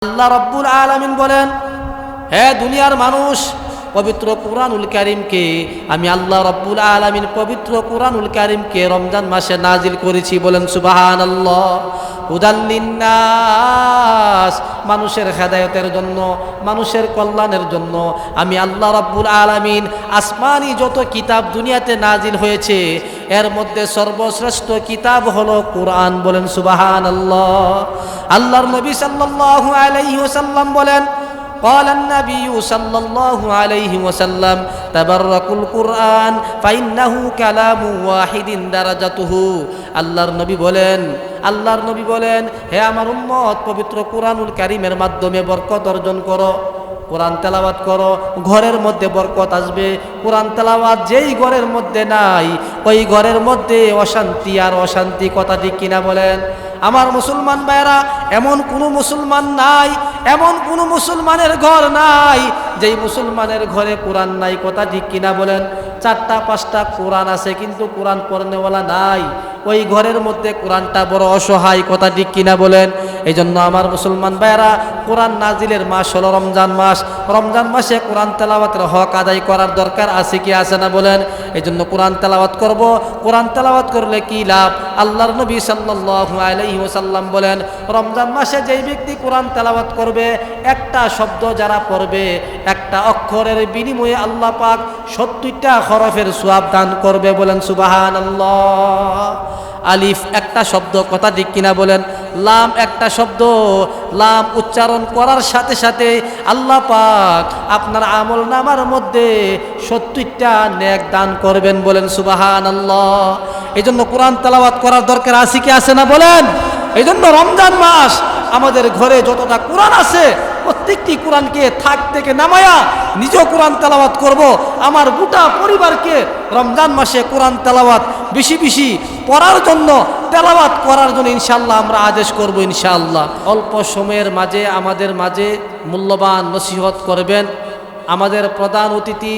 আল্লাহ রাব্বুল আলামিন বলেন, হে দুনিয়ার মানুষ, পবিত্র কুরআনুল কারীমকে আমি আল্লাহ রাব্বুল আলামিন পবিত্র কুরআনুল কারীমকে রমজান মাসে নাজিল করেছি। বলেন সুবহানাল্লাহ। হুদাল লিন্নাস, মানুষের হেদায়েতের জন্য, মানুষের কল্যাণের জন্য আমি আল্লাহ রাব্বুল আলামিন আসমানি যত কিতাব দুনিয়াতে নাজিল হয়েছে এর মধ্যে সর্বশ্রেষ্ঠ কিতাব হলো কুরআন। বলেন সুবহানাল্লাহ। আল্লাহর নবী সাল্লাল্লাহু আলাইহি ওয়াসাল্লাম বলেন, قال النبي صلى الله عليه وسلم تبرك القرآن فإنه كلام واحد درجته। আল্লাহর নবী বলেন, হে আমার উম্মত, পবিত্র কুরআনুল কারীমের মাধ্যমে বরকত অর্জন করো, কোরআন তেলাওয়াত করো, ঘরের মধ্যে বরকত আসবে। কোরআন তেলাওয়াত যেই ঘরের মধ্যে নাই ওই ঘরের মধ্যে অশান্তি আর অশান্তি। কথা ঠিক কিনা বলেন? আমার মুসলমান ভাইরা, এমন কোনো মুসলমান নাই, এমন কোনো মুসলমানের ঘর নাই যেই মুসলমানের ঘরে কোরআন নাই। কথা ঠিক কিনা বলেন? 4টা 5টা কোরআন আছে কিন্তু কোরআন পড়নেওয়ালা নাই, ওই ঘরের মধ্যে কোরআনটা বড় অসহায়। কথা ঠিক কিনা বলেন? এই জন্য আমার মুসলমান ভাইরা, কোরআন নাজিলের মাস হলো রমজান মাস। রমজান মাসে কোরআন তেলাওয়াতের হক আদায় করার দরকার আছে কি আছে না বলেন? এই জন্য কোরআন তেলাওয়াত করব। কোরআন তেলাওয়াত করলে কি লাভ? আল্লাহর নবী সাল্লাল্লাহু আলাইহি ওয়াসাল্লাম বলেন, রমজান মাসে যেই ব্যক্তি কোরআন তেলাওয়াত করবে, একটা শব্দ যারা পড়বে, একটা অক্ষরের বিনিময়ে আল্লাহ পাক 70টা হরফের সওয়াব দান করবে। বলেন সুবহানাল্লাহ। আলিফ একটা শব্দ, কথা ঠিক কিনা বলেন? লাম একটা শব্দ, লাম উচ্চারণ করার সাথে সাথে আল্লাহ পাক আপনার আমল নামার মধ্যে 70টা নেক দান করবেন। বলেন সুবহানাল্লাহ। এই জন্য কোরআন তেলাওয়াত করার দরকার আছে কি আছে না বলেন? এই জন্য রমজান মাস আমাদের ঘরে যতটা কোরআন আছে প্রত্যেকটি কোরআনকে থাক থেকে নামায়া নিজেও কোরআন তেলাওয়াত করব। আমার গোটা পরিবারকে রমজান মাসে কোরআন তেলাওয়াত বেশি বেশি পড়ার জন্য, তেলাওয়াত করার জন্য ইনশাআল্লাহ আমরা আদেশ করব ইনশাআল্লাহ। অল্প সময়ের মাঝে আমাদের মাঝে মূল্যবান নসিহত করবেন আমাদের প্রধান অতিথি।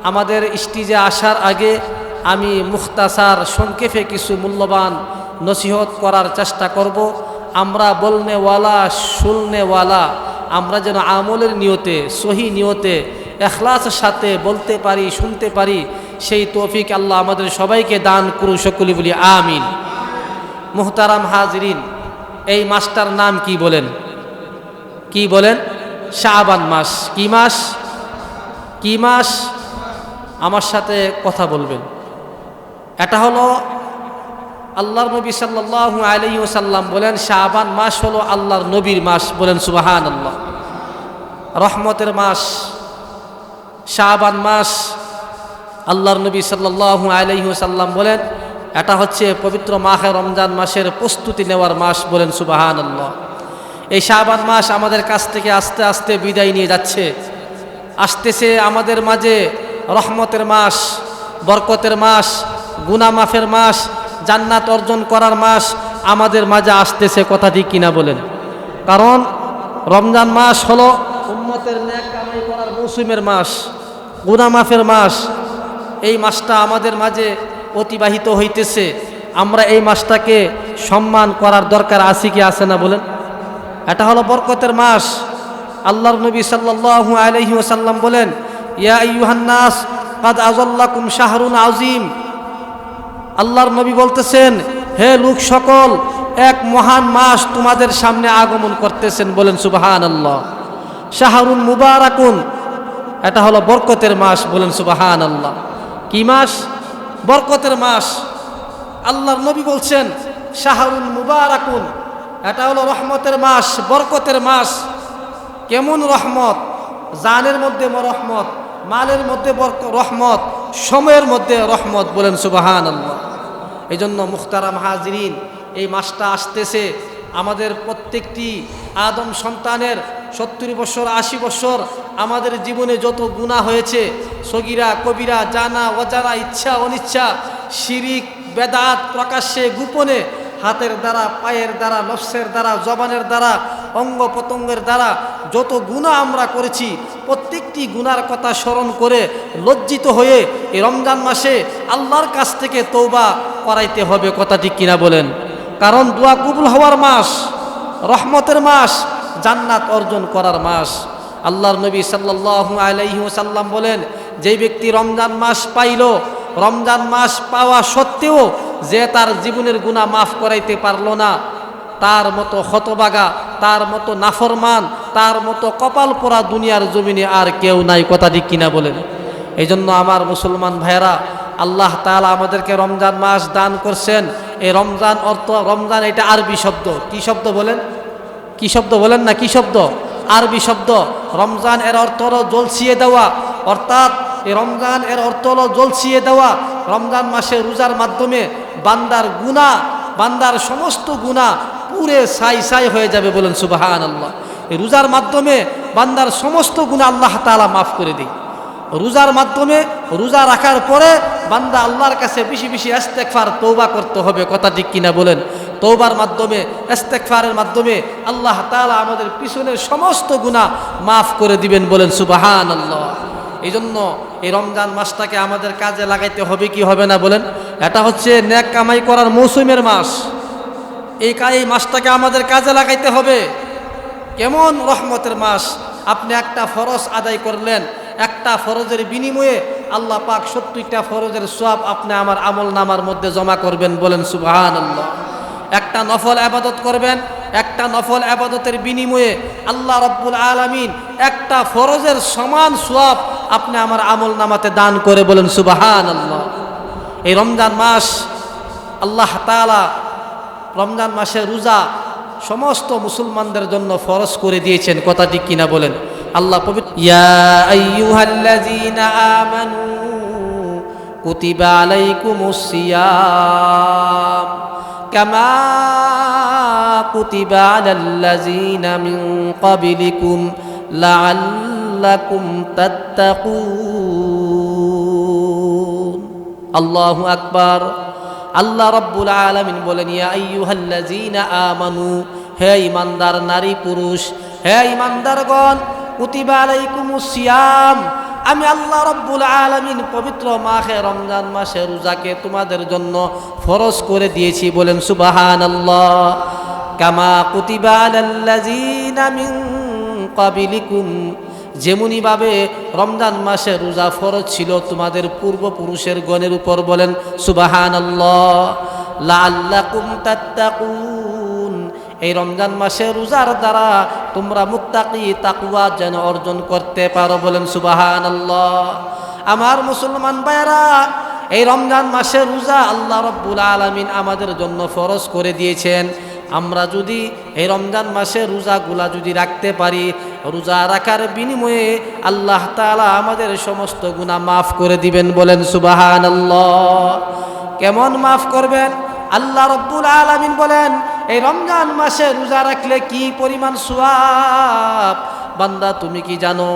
আমাদের স্টেজে আসার আগে আমি মুখতাসার সংক্ষেপে কিছু মূল্যবান নসিহত করার চেষ্টা করব। আমরা বলনেওয়ালা, শুননেওয়ালা, আমরা যেন আমলের নিয়তে, সহি নিয়তে, ইখলাসের সাথে বলতে পারি, শুনতে পারি, সেই তৌফিক আল্লাহ আমাদের সবাইকে দান করুন। সকলে বলি আমিন। মুহতারাম হাজিরিন, এই মাসটার নাম কি বলেন? কি বলেন? শাবান মাস। কি মাস? কি মাস? আমার সাথে কথা বলবেন। এটা হলো আল্লাহর নবী সাল্লাল্লাহু আলাইহি ওয়াসাল্লাম বলেন, শাবান মাস হলো আল্লাহর নবীর মাস। বলেন সুবহানাল্লাহ। রহমতের মাস শাবান মাস। আল্লাহর নবী সাল্লাল্লাহু আলাইহি ওয়াসাল্লাম বলেন, এটা হচ্ছে পবিত্র মাহে রমজান মাসের প্রস্তুতি নেওয়ার মাস। বলেন সুবহানাল্লাহ। এই শাবান মাস আমাদের কাছ থেকে আস্তে আস্তে বিদায় নিয়ে যাচ্ছে। আসতেছে আমাদের মাঝে রহমতের মাস, বরকতের মাস, গুনাহ মাফের মাস, জান্নাত অর্জন করার মাস আমাদের মাঝে আসতেছে। কথা ঠিক কিনা বলেন? কারণ রমজান মাস হলো উম্মতের নেক কামাই করার মৌসুমের মাস, গুনাহ মাফের মাস। এই মাসটা আমাদের মাঝে অতিবাহিত হইতেছে। আমরা এই মাসটাকে সম্মান করার দরকার আছে কি আছে না বলেন? এটা হলো বরকতের মাস। আল্লাহর নবী সাল্লাল্লাহু আলাইহি ওয়াসাল্লাম বলেন, ইয়া আইয়ুহান নাস কাদ আযাল্লাকুম শাহরুন আযীম। আল্লাহর নবী বলতেছেন, হে লোক সকল, এক মহান মাস তোমাদের সামনে আগমন করতেছেন। বলেন সুবহানাল্লাহ। শাহরুন মুবারাকুন, এটা হলো বরকতের মাস। বলেন সুবহানাল্লাহ। কি মাস? বরকতের মাস। আল্লাহর নবী বলছেন শাহরুন মুবারাকুন, এটা হলো রহমতের মাস, বরকতের মাস। কেমন রহমত? জানের মধ্যে রহমত, মালের মধ্যে রহমত, সময়ের মধ্যে রহমত। বলেন সুবহানাল্লাহ। এই জন্য মুখতারাম হাজিরিন, এই মাসটা আসতেছে। আমাদের প্রত্যেকটি আদম সন্তানের 70 বছর 80 বছর আমাদের জীবনে যত গুনাহ হয়েছে, সগীরা কবিরা, জানা অজানা, ইচ্ছা অনিচ্ছা, শিরিক বেদাত, প্রকাশ্যে গোপনে, হাতের দ্বারা, পায়ের দ্বারা, নফসের দ্বারা, জবানের দ্বারা, অঙ্গ প্রত্যঙ্গের দ্বারা যত গুনাহ আমরা করেছি, প্রত্যেকটি গুনার কথা স্মরণ করে লজ্জিত হয়ে এই রমজান মাসে আল্লাহর কাছ থেকে তওবা করাইতে হবে। কথা ঠিক কিনা বলেন? কারণ দোয়া কবুল হওয়ার মাস, রহমতের মাস, জান্নাত অর্জন করার মাস। আল্লাহর নবী সাল্লাল্লাহু আলাইহি ওয়াসাল্লাম বলেন, যেই ব্যক্তি রমজান মাস পাইল, রমজান মাস পাওয়া সত্ত্বেও যে তার জীবনের গুনাহ মাফ করাইতে পারল না, তার মতো হতবাগা, তার মতো নাফরমান, তার মতো কপাল পোড়া দুনিয়ার জমিনে আর কেউ নাই। কথা ঠিক কিনা বলেন? এই জন্য আমার মুসলমান ভাইয়েরা, আল্লাহ তাআলা আমাদেরকে রমজান মাস দান করছেন। এই রমজান অর্থ, রমজান এটা আরবি শব্দ। কি শব্দ বলেন? কি শব্দ বলেন না? কি শব্দ? আরবি শব্দ। রমজান এর অর্থ হলো জ্বলছিয়ে দেওয়া, অর্থাৎ এই রমজান এর অর্থ হলো জ্বলছিয়ে দেওয়া। রমজান মাসে রোজার মাধ্যমে বান্দার গুনাহ, বান্দার সমস্ত গুনাহ পুরে ছাই ছাই হয়ে যাবে। বলেন সুবহানাল্লাহ। এই রোজার মাধ্যমে বান্দার সমস্ত গুনাহ আল্লাহ তাআলা মাফ করে দেয়। রোজার মাধ্যমে, রোজা রাখার পরে বান্দা আল্লাহর কাছে বেশি বেশি ইস্তেগফার, তওবা করতে হবে। কথা ঠিক কিনা বলেন? তওবার মাধ্যমে, ইস্তেগফারের মাধ্যমে আল্লাহ তাআলা আমাদের পিছনের সমস্ত গুনাহ মাফ করে দিবেন। বলেন সুবহানাল্লাহ। এই জন্য এই রমজান মাসটাকে আমাদের কাজে লাগাইতে হবে কি হবে না বলেন? এটা হচ্ছে নেক কামাই করার মৌসুমের মাস। এই মাসটাকে আমাদের কাজে লাগাইতে হবে। কেমন রহমতের মাস! আপনি একটা ফরজ আদায় করলেন, একটা ফরজের বিনিময়ে আল্লাহ পাক 70টা ফরজের সওয়াব আপনি আমার আমল নামার মধ্যে জমা করবেন। বলেন সুবহানাল্লাহ। একটা নফল ইবাদত করবেন, একটা নফল ইবাদতের বিনিময়ে আল্লাহ রাব্বুল আলামিন একটা ফরজের সমান সওয়াব আপনি আমার আমল নামাতে দান করে। বলেন সুবহানাল্লাহ। এই রমজান মাস আল্লাহ তাআলা রমজান মাসে রোজা সমস্ত মুসলমানদের জন্য ফরজ করে দিয়েছেন। কথা ঠিক কিনা বলেন? আল্লাহ পবিত্র, ইয়া আইয়ুহাল্লাযীনা আমানু কুতিবা আলাইকুমুস সিয়াম কামা কুতিবা আলাল্লাযীনা মিন ক্বাবলিকুম লাআল্লাকুম তাত্তাকুন। আল্লাহু আকবার। আল্লাহ রাব্বুল আলামিন বলেন, ইয়া আইয়ুহাল্লাযীনা আমানু, হে ঈমানদার নারী পুরুষ, হে ঈমানদারগণ, কুতিবা আলাইকুমুস সিয়াম, আমি আল্লাহ রাব্বুল আলামিন পবিত্র মাহে রমজান মাসে রোজাকে তোমাদের জন্য ফরজ করে দিয়েছি। বলেন সুবহানাল্লাহ। কামা কুতিবা আলাল্লাযীনা মিন ক্বাবলিকুম, যেমনিভাবে রমজান মাসে রোজা ফরজ ছিল তোমাদের পূর্বপুরুষের গণের উপর। বলেন সুবহানাল্লাহ। লাআল্লাকুম তাত্তাকুন, এই রমজান মাসে রোজার দ্বারা তোমরা মুত্তাকি, তাকওয়া যেন অর্জন করতে পারো। বলেন সুবহানাল্লাহ। আমার মুসলমান ভাইরা, এই রমজান মাসে রোজা আল্লাহ রাব্বুল আলামিন আমাদের জন্য ফরজ করে দিয়েছেন। আমরা যদি এই রমজান মাসে রোজাগুলা যদি রাখতে পারি, রোজা রাখার বিনিময়ে আল্লাহ তাআলা আমাদের সমস্ত গুনাহ মাফ করে দিবেন। বলেন সুবহানাল্লাহ। কেমন মাফ করবেন? আল্লাহ রাব্বুল আলামিন বলেন, এই রমজান মাসে রোজা রাখলে কি পরিমাণ সওয়াব। বান্দা তুমি কি জানো?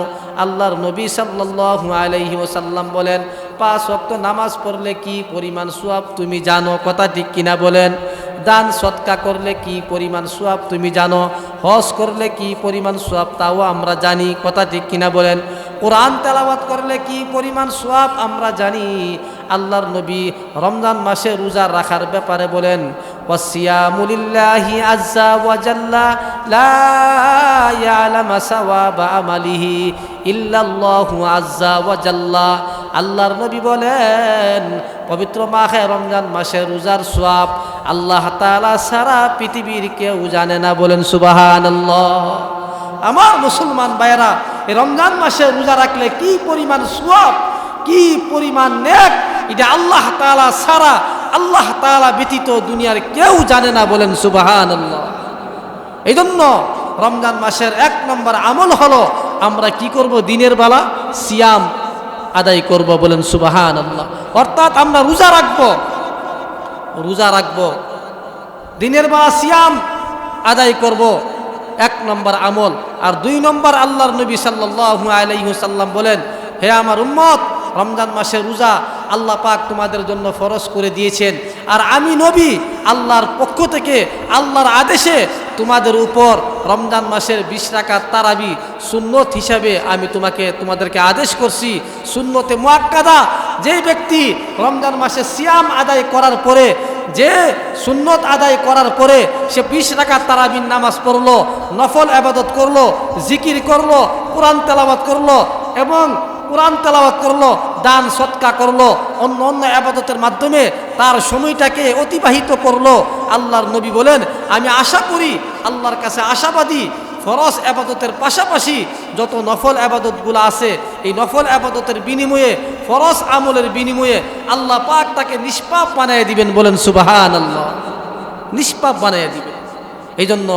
আল্লাহর নবী সাল্লাল্লাহু আলাইহি ওয়াসাল্লাম বলেন, 5 ওয়াক্ত নামাজ পড়লে কি পরিমাণ সওয়াব তুমি জানো? কথা ঠিক কিনা বলেন? দান সদকা করলে কি পরিমাণ সওয়াব তুমি জানো? হজ করলে কি পরিমাণ সওয়াব তাও আমরা জানি। কথা ঠিক কিনা বলেন? কোরআন তেলাওয়াত করলে কি পরিমাণ সওয়াব আমরা জানি। আল্লাহর নবী রমজান মাসে রোজা রাখার ব্যাপারে বলেন, ওয়াসিয়ামু লিল্লাহি আযজা ওয়া জাল্লা লা ইয়ালামু সাওয়াবা আমালিহি ইল্লাল্লাহু আযজা ওয়া জাল্লা। আল্লাহর নবী বলেন, পবিত্র মাহে রমজান মাসে রোজার সওয়াব আল্লাহ তাআলা সারা পৃথিবীর কেউ জানে না। বলেন সুবহানাল্লাহ। আমার মুসলমান ভাইরা, এই রমজান মাসে রোজা রাখলে কি পরিমাণ সওয়াব, কি পরিমাণ নেক, এটা আল্লাহ তাআলা সারা, আল্লাহ তাআলা ব্যতীত দুনিয়ার কেউ জানে না। বলেন সুবহানাল্লাহ। এই জন্য রমজান মাসের 1 নম্বর আমল হলো আমরা কি করব? দিনের বেলা সিয়াম আদায় করব। বলেন সুবহানাল্লাহ। অর্থাৎ আমরা রোজা রাখবো, রোজা রাখবো, দিনের বেলা সিয়াম আদায় করব, 1 নম্বর আমল। আর 2 নম্বর, আল্লাহর নবী সাল্লাল্লাহু আলাইহি ওয়াসাল্লাম বলেন, হে আমার উম্মত, রমজান মাসে রোজা আল্লাহ পাক তোমাদের জন্য ফরজ করে দিয়েছেন। আর আমি নবী আল্লাহর পক্ষ থেকে, আল্লাহর আদেশে তোমাদের উপর রমজান মাসের 20 রাকাত তারাবি সুন্নত হিসাবে আমি তোমাদেরকে আদেশ করছি। সুন্নতে মুআক্কাদা, যেই ব্যক্তি রমজান মাসে সিয়াম আদায় করার পরে যে সুন্নত আদায় করার পরে সে 20 রাকাত তারাবির নামাজ পড়লো, নফল ইবাদত করলো, জিকির করলো, কোরআন তেলাওয়াত করলো এবং কোরআন তেলাওয়াত করলো, দান সদকা করলো, অন্য অন্য ইবাদতের মাধ্যমে তার সময়টাকে অতিবাহিত করলো। আল্লাহর নবী বলেন, আমি আশা করি, আল্লাহর কাছে আশাবাদী, ফরজ ইবাদতের পাশাপাশি যত নফল ইবাদতগুলো আছে এই নফল ইবাদতের বিনিময়ে, ফরজ আমলের বিনিময়ে আল্লাহ পাক তাকে নিষ্পাপ বানিয়ে দিবেন। বলেন সুবহানাল্লাহ, নিষ্পাপ বানিয়ে দিবেন। এই জন্য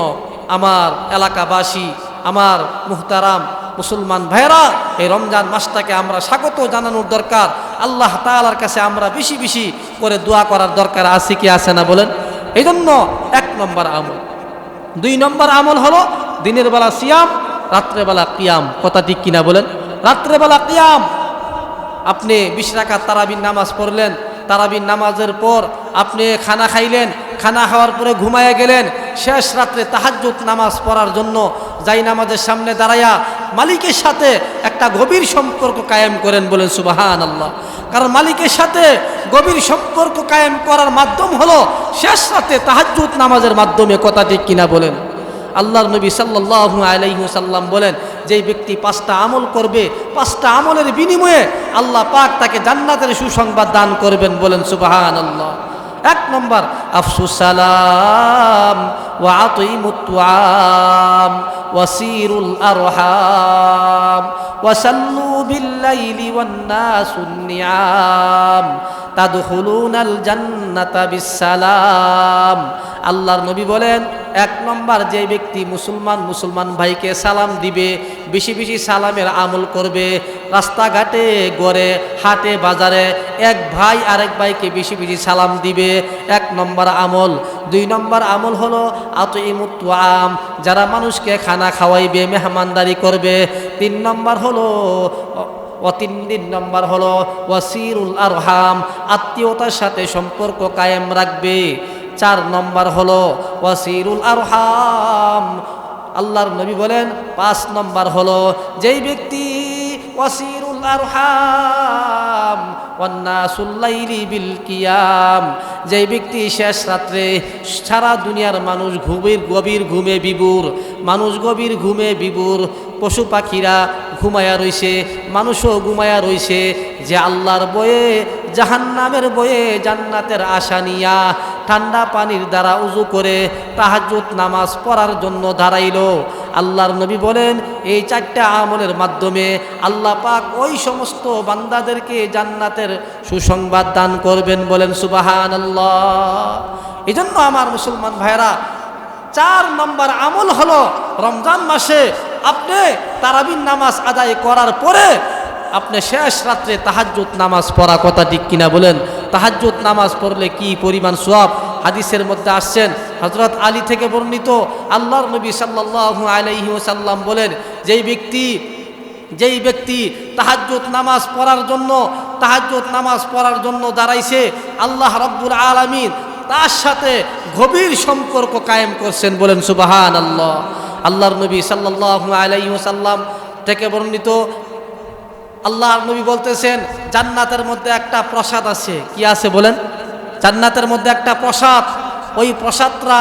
আমার এলাকাবাসী, আমার মুহতারাম মুসলমান ভাইরা, এই রমজান মাসটাকে আমরা স্বাগত জানানোর দরকার। আল্লাহ তাআলার কাছে আমরা বেশি বেশি করে দোয়া করার দরকার আছে কি আছে না বলেন? এই জন্য 1 নম্বর আমল। 2 নম্বর আমল হলো দিনের বেলা সিয়াম, রাত্রেবেলা কিয়াম। কথা ঠিক কিনা বলেন? রাত্রেবেলা কিয়াম, আপনি 20 রাকাত তারাবির নামাজ পড়লেন, তারাবির নামাজের পর আপনি খানা খাইলেন, খানা খাওয়ার পরে ঘুমায়ে গেলেন, শেষ রাত্রে তাহাজ্জুদ নামাজ পড়ার জন্য যাই নামাজের সামনে দাঁড়াইয়া মালিকের সাথে একটা গভীর সম্পর্ক কায়েম করেন। বলেন সুবহানাল্লাহ। কারণ মালিকের সাথে গভীর সম্পর্ক কায়েম করার মাধ্যম হলো শেষ রাতে তাহাজ্জুদ নামাজের মাধ্যমে। কথা ঠিক কিনা বলেন? আল্লাহর নবী সাল্লাল্লাহু আলাইহি ওয়াসাল্লাম বলেন, যেই ব্যক্তি 5টা আমল করবে, 5টা আমলের বিনিময়ে আল্লাহ পাক তাকে জান্নাতের সুসংবাদ দান করবেন। বলেন সুবহানাল্লাহ। 1 নম্বর, আফসুস সালাম ওয়া আতিমুত তুআম ওয়াসিরুল আরহাম ওয়াসাল্লু বিল্লাইলি ওয়ান নাসুন নিয়াম তাদখুলুনাল জান্নাতা বিসসালাম। আল্লাহর নবী বলেন, 1 নম্বর, যে ব্যক্তি মুসলমান ভাইকে সালাম দিবে, বেশি বেশি সালামের আমল করবে, রাস্তাঘাটে গড়ে হাটে বাজারে এক ভাই আরেক ভাইকে বেশি বেশি সালাম দিবে, 1 নম্বর আমল। 2 নম্বর আমল হলো আতিমুত তুআম, যারা মানুষকে খানা খাওয়াইবে, মেহমানদারি করবে। 3 নম্বর হলো 3 নম্বর হলো ওয়াসিরুল আরহাম, আত্মীয়তার সাথে সম্পর্ক কায়েম রাখবে। 4 নম্বর হলো ওয়াসিরুল আরহাম। আল্লাহর নবী বলেন 5 নম্বর হলো যেই ব্যক্তি ওয়াসিরুল আরহাম ওয়ান্নাসুল লাইলি বিল কিয়াম, যেই ব্যক্তি শেষ রাত্রে সারা দুনিয়ার মানুষ গভীর ঘুমে বিভোর, মানুষ গভীর ঘুমে বিভোর, পশু পাখিরা ঘুমায়া রইছে, মানুষও ঘুমায়া রইছে, যে আল্লাহর বয়ে, জাহান্নামের বয়ে জান্নাতের আশা নিয়া ঠান্ডা পানির দ্বারা উযু করে তাহাজ্জুদ নামাজ পড়ার জন্য দাঁড়াইল। আল্লাহর নবী বলেন, এই 4টা আমলের মাধ্যমে আল্লাহ পাক ওই সমস্ত বান্দাদেরকে জান্নাতের সুসংবাদ দান করবেন। বলেন সুবহানাল্লাহ। এই জন্য আমার মুসলমান ভাইরা, 4 নম্বর আমল হলো রমজান মাসে আপনি তারাবির নামাজ আদায় করার পরে আপনি শেষ রাত্রে তাহাজ্জুদ নামাজ পড়া। কথা ঠিক কিনা বলেন? তাহাজ্জুদ নামাজ পড়লে কি পরিমাণ সওয়াব হাদিসের মধ্যে আসছেন। হযরত আলী থেকে বর্ণিত, আল্লাহর নবী সাল্লাল্লাহু আলাইহি ওয়াসাল্লাম বলেন, যেই ব্যক্তি তাহাজ্জুদ নামাজ পড়ার জন্য দাঁড়াইছে, আল্লাহ রাব্বুল আলামিন তার সাথে গভীর সম্পর্ক কায়েম করছেন। বলেন সুবহানাল্লাহ। আল্লাহর নবী সাল্লাল্লাহু আলাইহি ওয়াসাল্লাম থেকে বর্ণিত, আল্লাহর নবী বলতেছেন, জান্নাতের মধ্যে একটা প্রসাদ আছে। কি আছে বলেন? জান্নাতের মধ্যে একটা প্রসাদ, ওই প্রসাদটা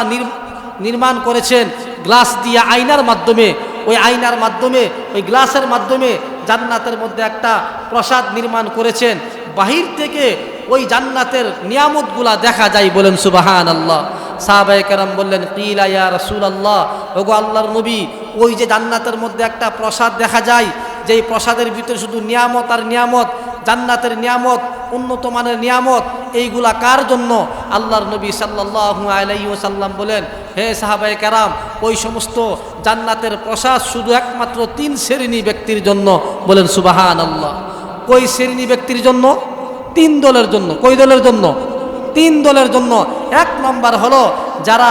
নির্মাণ করেছেন গ্লাস দিয়ে, আয়নার মাধ্যমে। ওই আয়নার মাধ্যমে, ওই গ্লাসের মাধ্যমে জান্নাতের মধ্যে একটা প্রসাদ নির্মাণ করেছেন। বাহির থেকে ওই জান্নাতের নিয়ামতগুলা দেখা যায়। বলেন সুবহানাল্লাহ। সাহাবায়ে কেরাম বললেন, কিলা ইয়া রাসূলুল্লাহ, ওগো আল্লাহর নবী, ওই যে জান্নাতের মধ্যে একটা প্রসাদ দেখা যায়, যেই প্রসাদের ভিতরে শুধু নিয়ামত আর নিয়ামত, জান্নাতের নিয়ামত, উন্নত মানের নিয়ামত, এইগুলা কার জন্য? আল্লাহর নবী সাল্লাল্লাহু আলাইহি ওয়াসাল্লাম বলেন, হে সাহাবায়ে কেরাম, ওই সমস্ত জান্নাতের প্রসাদ শুধু একমাত্র 3 শ্রেণী ব্যক্তির জন্য। বলেন সুবহানাল্লাহ। কই শ্রেণী ব্যক্তির জন্য? 3 দলের জন্য। কই দলের জন্য? 3 দলের জন্য। 1 নম্বর হলো যারা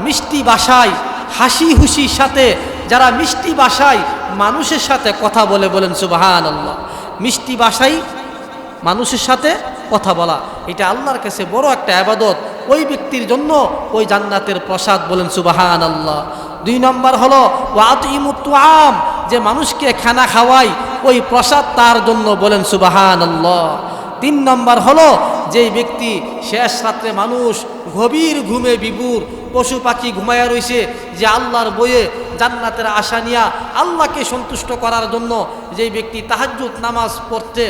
মিষ্টি ভাষায়, হাসি খুশির সাথে, যারা মিষ্টি ভাষায় মানুষের সাথে কথা বলে। বলেন সুবহানাল্লাহ। মিষ্টি ভাষায় মানুষের সাথে কথা বলা, এটা আল্লাহর কাছে বড় একটা ইবাদত। ওই ব্যক্তির জন্য ওই জান্নাতের প্রসাদ। বলেন সুবহানাল্লাহ। 2 নম্বর হলো ওয়াতিমুত তুআম, যে মানুষকে খানা খাওয়ায়, ওই প্রসাদ তার জন্য। বলেন সুবহানাল্লাহ। 3 নম্বর হলো যেই ব্যক্তি শেষ রাত্রে মানুষ গভীর ঘুমে বিভোর, পশু পাখি ঘুমায়া রইছে, যে আল্লাহর বইয়ে জান্নাতের আশা নিয়া আল্লাহকে সন্তুষ্ট করার জন্য যেই ব্যক্তি তাহাজ্জুদ নামাজ পড়ছে,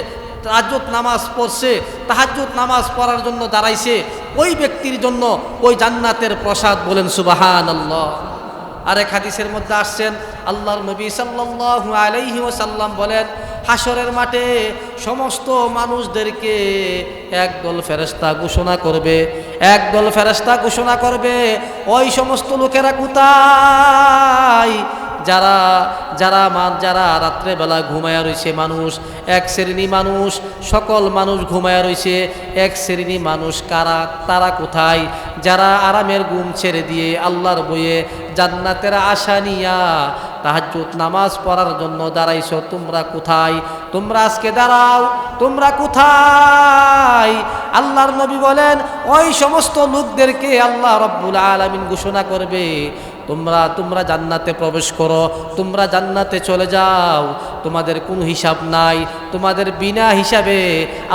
তাহাজ্জুদ নামাজ পড়ার জন্য দাঁড়াইছে, ওই ব্যক্তির জন্য ওই জান্নাতের প্রসাদ। বলেন সুবহানাল্লাহ। আরেক হাদিসের মধ্যে আসছেন আল্লাহর নবী সাল্লাল্লাহু আলাইহি ওয়াসাল্লাম বলেন, হাসরের মাঠে সমস্ত মানুষদেরকে একদল ফেরেশতা ঘোষণা করবে, ওই সমস্ত লোকেরা কোথায়? যারা রাত্রেবেলা ঘুমায়া রয়েছে মানুষ, এক শ্রেণী মানুষ, সকল মানুষ ঘুমায়া রয়েছে, এক শ্রেণী মানুষ কারা? তারা কোথায়? যারা আরামের ঘুম ছেড়ে দিয়ে আল্লাহর বইয়ে জান্নাতের আশা নিয়া তাহাজ্জুদ নামাজ পড়ার জন্য দাঁড়াইছো, তোমরা কোথায়? তোমরা আজকে দাঁড়াও, তোমরা কোথায়? আল্লাহর নবী বলেন, ওই সমস্ত লোকদেরকে আল্লাহ রাব্বুল আলামিন ঘোষণা করবে, তোমরা জান্নাতে প্রবেশ করো, তোমরা জান্নাতে চলে যাও, তোমাদের কোনো হিসাব নাই, তোমাদের বিনা হিসাবে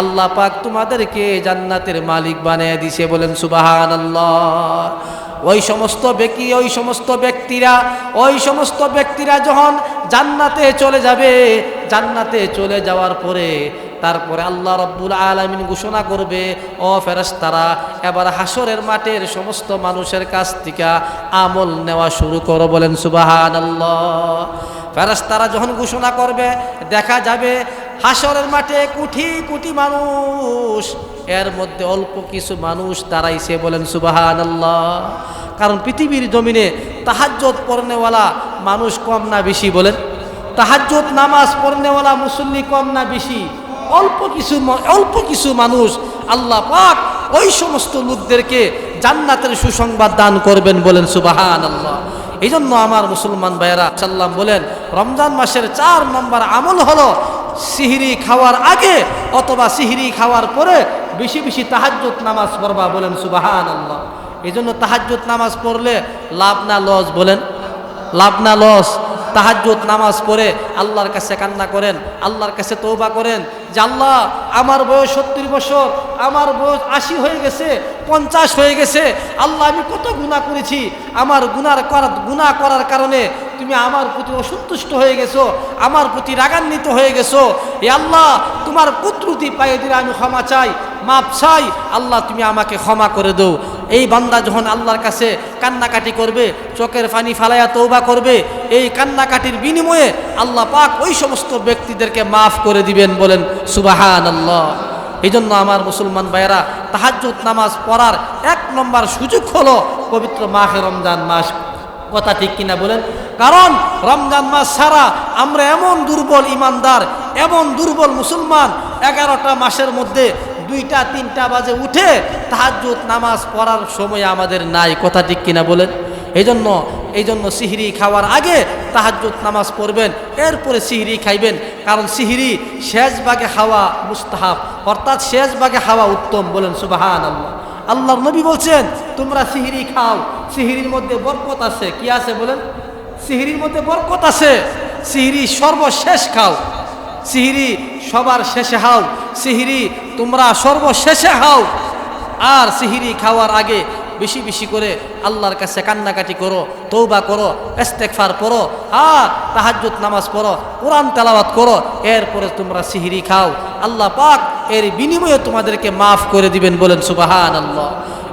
আল্লাহ পাক তোমাদেরকে জান্নাতের মালিক বানিয়ে দিছে। বলেন সুবহানাল্লাহ। ওই সমস্ত ব্যক্তিরা যখন জান্নাতে চলে যাবে, জান্নাতে চলে যাওয়ার পরে তারপরে আল্লাহ রাব্বুল আলামিন ঘোষণা করবে, ও ফেরেশতারা, এবার হাসরের মাঠের সমস্ত মানুষের কাছ থেকে আমল নেওয়া শুরু করো। বলেন সুবহানাল্লাহ। ফেরেশতারা যখন ঘোষণা করবে, দেখা যাবে হাসরের মাঠে কোটি কোটি মানুষ, এর মধ্যে অল্প কিছু মানুষ দাঁড়াইছে। বলেন সুবহানাল্লাহ। কারণ পৃথিবীর জমিনে তাহাজ্জুদ পড়নেওয়ালা মানুষ কম না বেশি? বলেন, তাহাজ্জুদ নামাজ পড়নেওয়ালা মুসল্লি কম না বেশি? অল্প কিছু মানুষ আল্লাহ পাক ওই সমস্ত লোকদেরকে জান্নাতের সুসংবাদ দান করবেন। বলেন সুবহানাল্লাহ। এই জন্য আমার মুসলমান ভাইয়েরা সাল্লাম বলেন, রমজান মাসের 4 নম্বর আমল হলো সিহরি খাওয়ার আগে অথবা সিহরি খাওয়ার পরে বেশি বেশি তাহাজ্জুদ নামাজ পড়বা। বলেন সুবহানাল্লাহ। এই জন্য তাহাজ্জুদ নামাজ পড়লে লাভ না লস? বলেন, লাভ না লস? তাহাজ্জুদ নামাজ পড়ে আল্লাহর কাছে কান্না করেন, আল্লাহর কাছে তওবা করেন যে আল্লাহ, আমার বয়স 70 বছর, আমার বয়স 80 হয়ে গেছে, 50 হয়ে গেছে, আল্লাহ আমি কত গুনাহ করেছি, আমার গুনাহ করার কারণে তুমি আমার প্রতি অসন্তুষ্ট হয়ে গেছো, আমার প্রতি রাগান্বিত হয়ে গেছো। এ আল্লাহ, তোমার কুদরতি পায়ে দিলে আমি ক্ষমা চাই, মাপ চাই, আল্লাহ তুমি আমাকে ক্ষমা করে দাও। এই বান্দা যখন আল্লাহর কাছে কান্নাকাটি করবে, চোখের পানি ফালাইয়া তওবা করবে, এই কান্নাকাটির বিনিময়ে আল্লাহ পাক ওই সমস্ত ব্যক্তিদেরকে মাফ করে দিবেন। বলেন সুবহানাল্লাহ। এই জন্য আমার মুসলমান ভাইয়েরা, তাহাজ্জুদ নামাজ পড়ার 1 নম্বর সুযোগ হলো পবিত্র মাহে রমজান মাস। কথা ঠিক কিনা বলেন? কারণ রমজান মাস ছাড়া আমরা এমন দুর্বল ইমানদার, এমন দুর্বল মুসলমান, 11টা মাসের মধ্যে 2টা-3টা বাজে উঠে তাহাজ্জুদ নামাজ পড়ার সময় আমাদের নাই। কথা ঠিক কিনা বলেন? এই জন্য সিহরি খাওয়ার আগে তাহাজ্জুদ নামাজ পড়বেন, এরপরে সিহরি খাইবেন। কারণ সিহরি শেষ ভাগে খাওয়া মুস্তাহাব, অর্থাৎ শেষ ভাগে খাওয়া উত্তম। বলেন সুবহানাল্লাহ। আল্লাহর নবী বলছেন, তোমরা সিহরি খাও, সিহরির মধ্যে বরকত আছে। কি আছে? বলেন, সিহরির মধ্যে বরকত আছে। সিহরি সর্বশেষ খাও, সিহরি সবার শেষে খাও, সিহরি তোমরা সর্বশেষে খাও। আর সিহরি খাওয়ার আগে বেশি বেশি করে আল্লাহর কাছে কান্নাকাটি করো, তওবা করো, ইস্তেগফার পড়ো, আর তাহাজ্জুদ নামাজ পড়ো, কোরআন তেলাওয়াত করো, এরপরে তোমরা সিহরি খাও। আল্লাহ পাক এর বিনিময়ে তোমাদেরকে মাফ করে দিবেন। বলেন সুবহানাল্লাহ।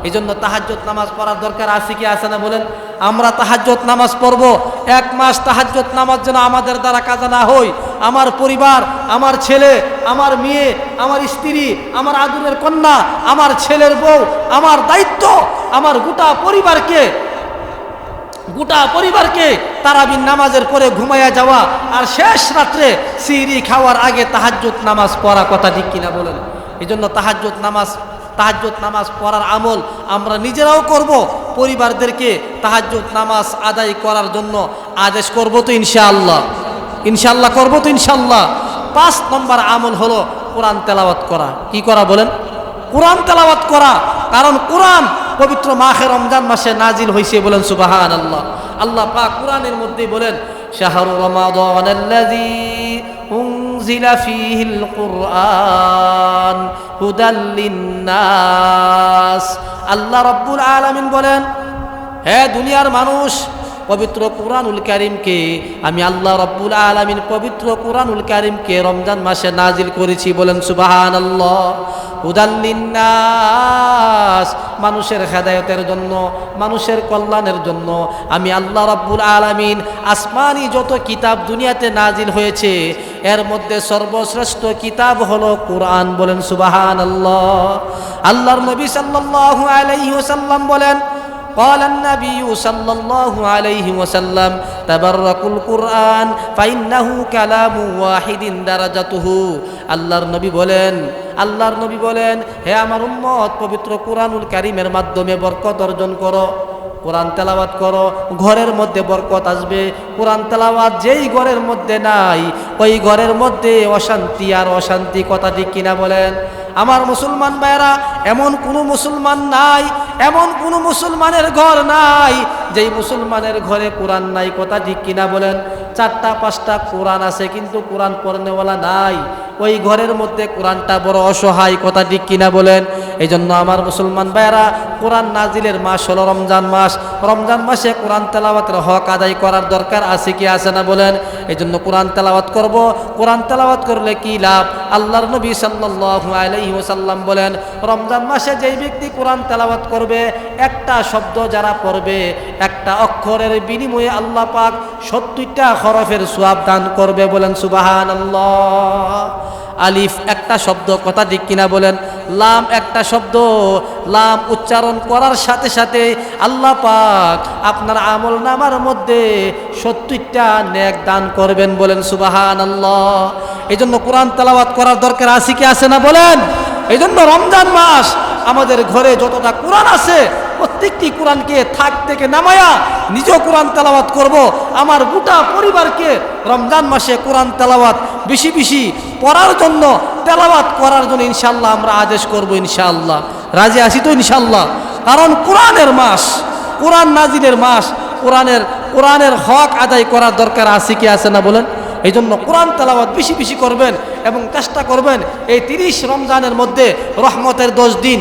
এই জন্য তাহাজ্জুদ নামাজ পড়ার দরকার আছে কি আছে না? বলেন, আমরা তাহাজ্জুদ নামাজ পড়ব। 1 মাস তাহাজ্জুদ নামাজ যেন আমাদের দ্বারা কাজা না হয়। আমার পরিবার, আমার ছেলে, আমার মেয়ে, আমার স্ত্রী, আমার আদরের কন্যা, আমার ছেলের বউ, আমার দায়িত্ব আমার গোটা পরিবারকে তারাবির নামাজের পরে ঘুমাইয়া যাওয়া, আর শেষ রাত্রে সিহরি খাওয়ার আগে তাহাজ্জুদ নামাজ পড়া। কথা ঠিক কিনা বলেন? এই জন্য তাহাজ্জুদ নামাজ পড়ার আমল আমরা নিজেরাও করব, পরিবারদেরকে তাহাজ্জুদ নামাজ আদায় করার জন্য আদেশ করব। তো ইনশাআল্লাহ করব তো ইনশাআল্লাহ। 5 নম্বর আমল হলো কোরআন তেলাওয়াত করা। কি করা? বলেন, কোরআন তেলাওয়াত করা। কারণ কোরআন পবিত্র মাহে রমজান মাসে নাজিল হয়েছে। বলেন সুবহানাল্লাহ। আল্লাহ পাক কোরআনের মধ্যে বলেন, শাহরু রমাদানাল্লাযী উনজিলা ফীহিল কুরআন হুদাল লিন্নাস। আল্লাহ রাব্বুল আলামিন বলেন, হে দুনিয়ার মানুষ, পবিত্র কুরআনুল কারীমকে আমি আল্লাহ রাব্বুল আলামিন পবিত্র কুরআনুল কারীমকে রমজান মাসে নাজিল করেছি। বলেন সুবহানাল্লাহ। হুদাল লিন্নাস, মানুষের হেদায়েতের জন্য, মানুষের কল্যাণের জন্য আমি আল্লাহ রাব্বুল আলামিন আসমানি যত কিতাব দুনিয়াতে নাজিল হয়েছে এর মধ্যে সর্বশ্রেষ্ঠ কিতাব হলো কুরআন। বলেন সুবহানাল্লাহ। আল্লাহর নবী সাল্লাল্লাহু আলাইহি ওয়াসাল্লাম বলেন, قال النبي صلى الله عليه وسلم تبركوا القرآن فإنه كلام واحد درجته। আল্লাহর নবী বলেন, হে আমার উম্মত, পবিত্র কুরআনুল কারীমের মাধ্যমে বরকত অর্জন করো, কোরআন তেলাওয়াত করো, ঘরের মধ্যে বরকত আসবে। কোরআন তেলাওয়াত যেই ঘরের মধ্যে নাই ওই ঘরের মধ্যে অশান্তি আর অশান্তি। কথা ঠিক কিনা বলেন? আমার মুসলমান ভাইরা, এমন কোনো মুসলমান নাই, এমন কোনো মুসলমানের ঘর নাই যেই মুসলমানের ঘরে কোরআন নাই। কথা ঠিক কিনা বলেন? 4টা 5টা কোরআন আছে কিন্তু কোরআন পড়নেওয়ালা নাই, ওই ঘরের মধ্যে কোরআনটা বড় অসহায়। কথা ঠিক কিনা বলেন? এই জন্য আমার মুসলমান ভাইরা, কোরআন নাজিলের মাস হলো রমজান মাস। রমজান মাসে কোরআন তেলাওয়াতের হক আদায় করার দরকার আছে কি আছে না বলেন? এই জন্য কোরআন তেলাওয়াত করব। কোরআন তেলাওয়াত করলে কি লাভ? আল্লাহর নবী সাল্লাল্লাহু আলাইহি ওয়াসাল্লাম বলেন, রমজান মাসে যেই ব্যক্তি কোরআন তেলাওয়াত করবে, একটা শব্দ যারা পড়বে, একটা অক্ষরের বিনিময়ে আল্লাহ পাক 70টা হরফের সওয়াব দান করবে। বলেন সুবহানাল্লাহ। আলিফ একটা শব্দ। কথা ঠিক কিনা বলেন? লাম একটা শব্দ। লাম উচ্চারণ করার সাথে সাথে আল্লাহ পাক আপনার আমল নামার মধ্যে 70টা নেক দান করবেন। বলেন সুবহানাল্লাহ। এই জন্য কোরআন তেলাওয়াত করার দরকার আছে কি আছে না বলেন? এই জন্য রমজান মাস আমাদের ঘরে যতটা কোরআন আছে প্রত্যেকটি কোরআনকে থাক থেকে নামায়া নিজেও কোরআন তেলাওয়াত করব। আমার গোটা পরিবারকে রমজান মাসে কোরআন তেলাওয়াত বেশি বেশি পড়ার জন্য, তেলাওয়াত করার জন্য ইনশাআল্লাহ আমরা আদেশ করব। ইনশাআল্লাহ রাজি আছি তো? ইনশাআল্লাহ। কারণ কোরআনের মাস, কোরআন নাজিলের মাস, কোরআনের হক আদায় করার দরকার আছে কি আছে না বলেন? এই জন্য কোরআন তেলাওয়াত বেশি বেশি করবেন এবং চেষ্টা করবেন এই 30 রমজানের মধ্যে রহমতের 10 দিন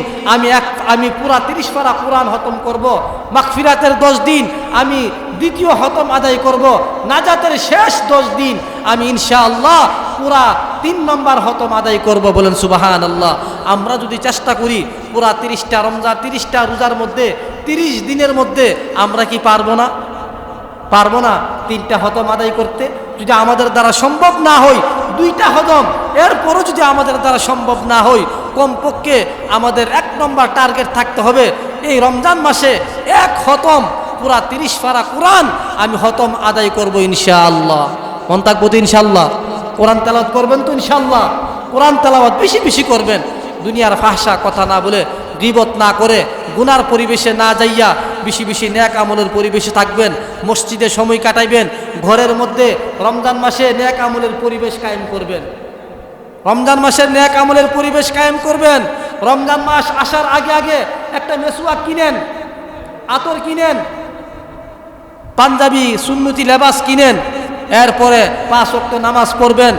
আমি পুরা 30 পারা কোরআন খতম করব। মাগফিরাতের 10 দিন আমি দ্বিতীয় খতম আদায় করব। নাজাতের শেষ 10 দিন আমি ইনশাআল্লাহ পুরা 3 নম্বর খতম আদায় করব। বলেন সুবহানাল্লাহ। আমরা যদি চেষ্টা করি পুরা 30টা রমজান, 30টা রোজার মধ্যে, 30 দিনের মধ্যে আমরা কি পারবো না? 3টা খতম আদায় করতে? যদি আমাদের দ্বারা সম্ভব না হয় 2টা খতম, এরপরও যদি আমাদের দ্বারা সম্ভব না হয় কমপক্ষে আমাদের 1 নম্বর টার্গেট থাকতে হবে, এই রমজান মাসে 1 খতম পুরা 30 পারা কোরআন আমি খতম আদায় করব ইনশাআল্লাহ। মন থাকবো তো ইনশাআল্লাহ? কোরআন তেলাওয়াত করবেন তো ইনশাআল্লাহ? কোরআন তেলাওয়াত বেশি বেশি করবেন। দুনিয়ার ফাহশা কথা না বলে, গীবত না করে, গুনার পরিবেশে না যাইয়া বেশি বেশি নেক আমলের পরিবেশে থাকবেন। মসজিদে সময় কাটাইবেন, ঘরের মধ্যে রমজান মাসে নেক আমলের পরিবেশ কায়েম করবেন। রমজান মাসের নেক আমলের পরিবেশ কায়েম করবেন। রমজান মাস আসার আগে আগে একটা মেসওয়াক কিনেন, আতর কিনেন, পাঞ্জাবি সুন্নতি লেবাস কিনেন, এরপরে 5 ওয়াক্ত নামাজ পড়বেন,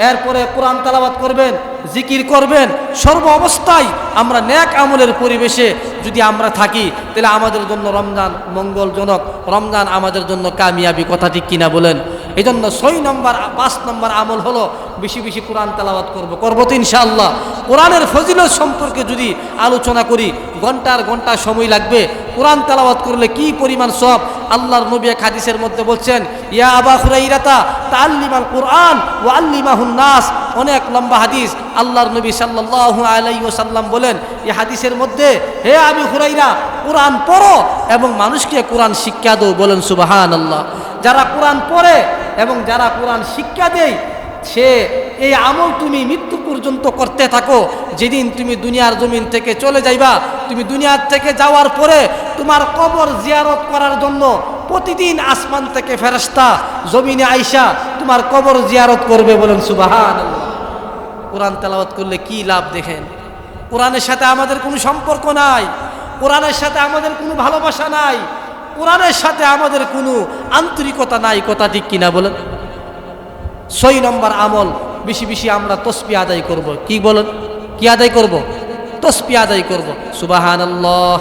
এরপরে কোরআন তেলাওয়াত করবেন, জিকির করবেন। সর্ব অবস্থায় আমরা নেক আমলের পরিবেশে যদি আমরা থাকি তাহলে আমাদের জন্য রমজান মঙ্গলজনক, রমজান আমাদের জন্য কামিয়াবি। কথা ঠিক কিনা বলেন? এই জন্য 6 নম্বর 5 নম্বর আমল হলো বেশি বেশি কোরআন তেলাওয়াত করব তো ইনশাআল্লাহ। কোরআনের ফজিলত সম্পর্কে যদি আলোচনা করি ঘন্টার ঘন্টা সময় লাগবে। কোরআন তেলাওয়াত করলে কি পরিমাণ সওয়াব আল্লাহর নবী এক হাদিসের মধ্যে বলছেন, ইয়া আবা হুরাইরাতা তাআল্লিমাল কুরআন ওয়া আল্লিমাহুন নাস। অনেক লম্বা হাদিস। আল্লাহর নবী সাল্লাল্লাহু আলাইহি ওয়াসাল্লাম বলেন এই হাদিসের মধ্যে, হে আবু হুরাইরা, কোরআন পড়ো এবং মানুষকে কোরআন শিক্ষা দাও। বলেন সুবহানাল্লাহ। যারা কোরআন পড়ে এবং যারা কোরআন শিক্ষা দেয় সে এই আমল তুমি মৃত্যু পর্যন্ত করতে থাকো। যেদিন তুমি দুনিয়ার জমিন থেকে চলে যাইবা, তুমি দুনিয়ার থেকে যাওয়ার পরে তোমার কবর জিয়ারত করার জন্য প্রতিদিন আসমান থেকে ফেরেশতা জমিনে আইসা তোমার কবর জিয়ারত করবে। বলেন সুবহানাল্লাহ। কোরআন তেলাওয়াত করলে কি লাভ দেখেন। কোরআনের সাথে আমাদের কোনো সম্পর্ক নাই, কোরআনের সাথে আমাদের কোনো ভালোবাসা নাই, কোরআনের সাথে আমাদের কোনো আন্তরিকতা নাই। কথা ঠিক কিনা বলেন? 6 নম্বর আমল, বেশি বেশি আমরা তাসবিহ আদায় করব। কি বলেন? কি আদায় করব? তাসবিহ আদায় করব। সুবহানাল্লাহ,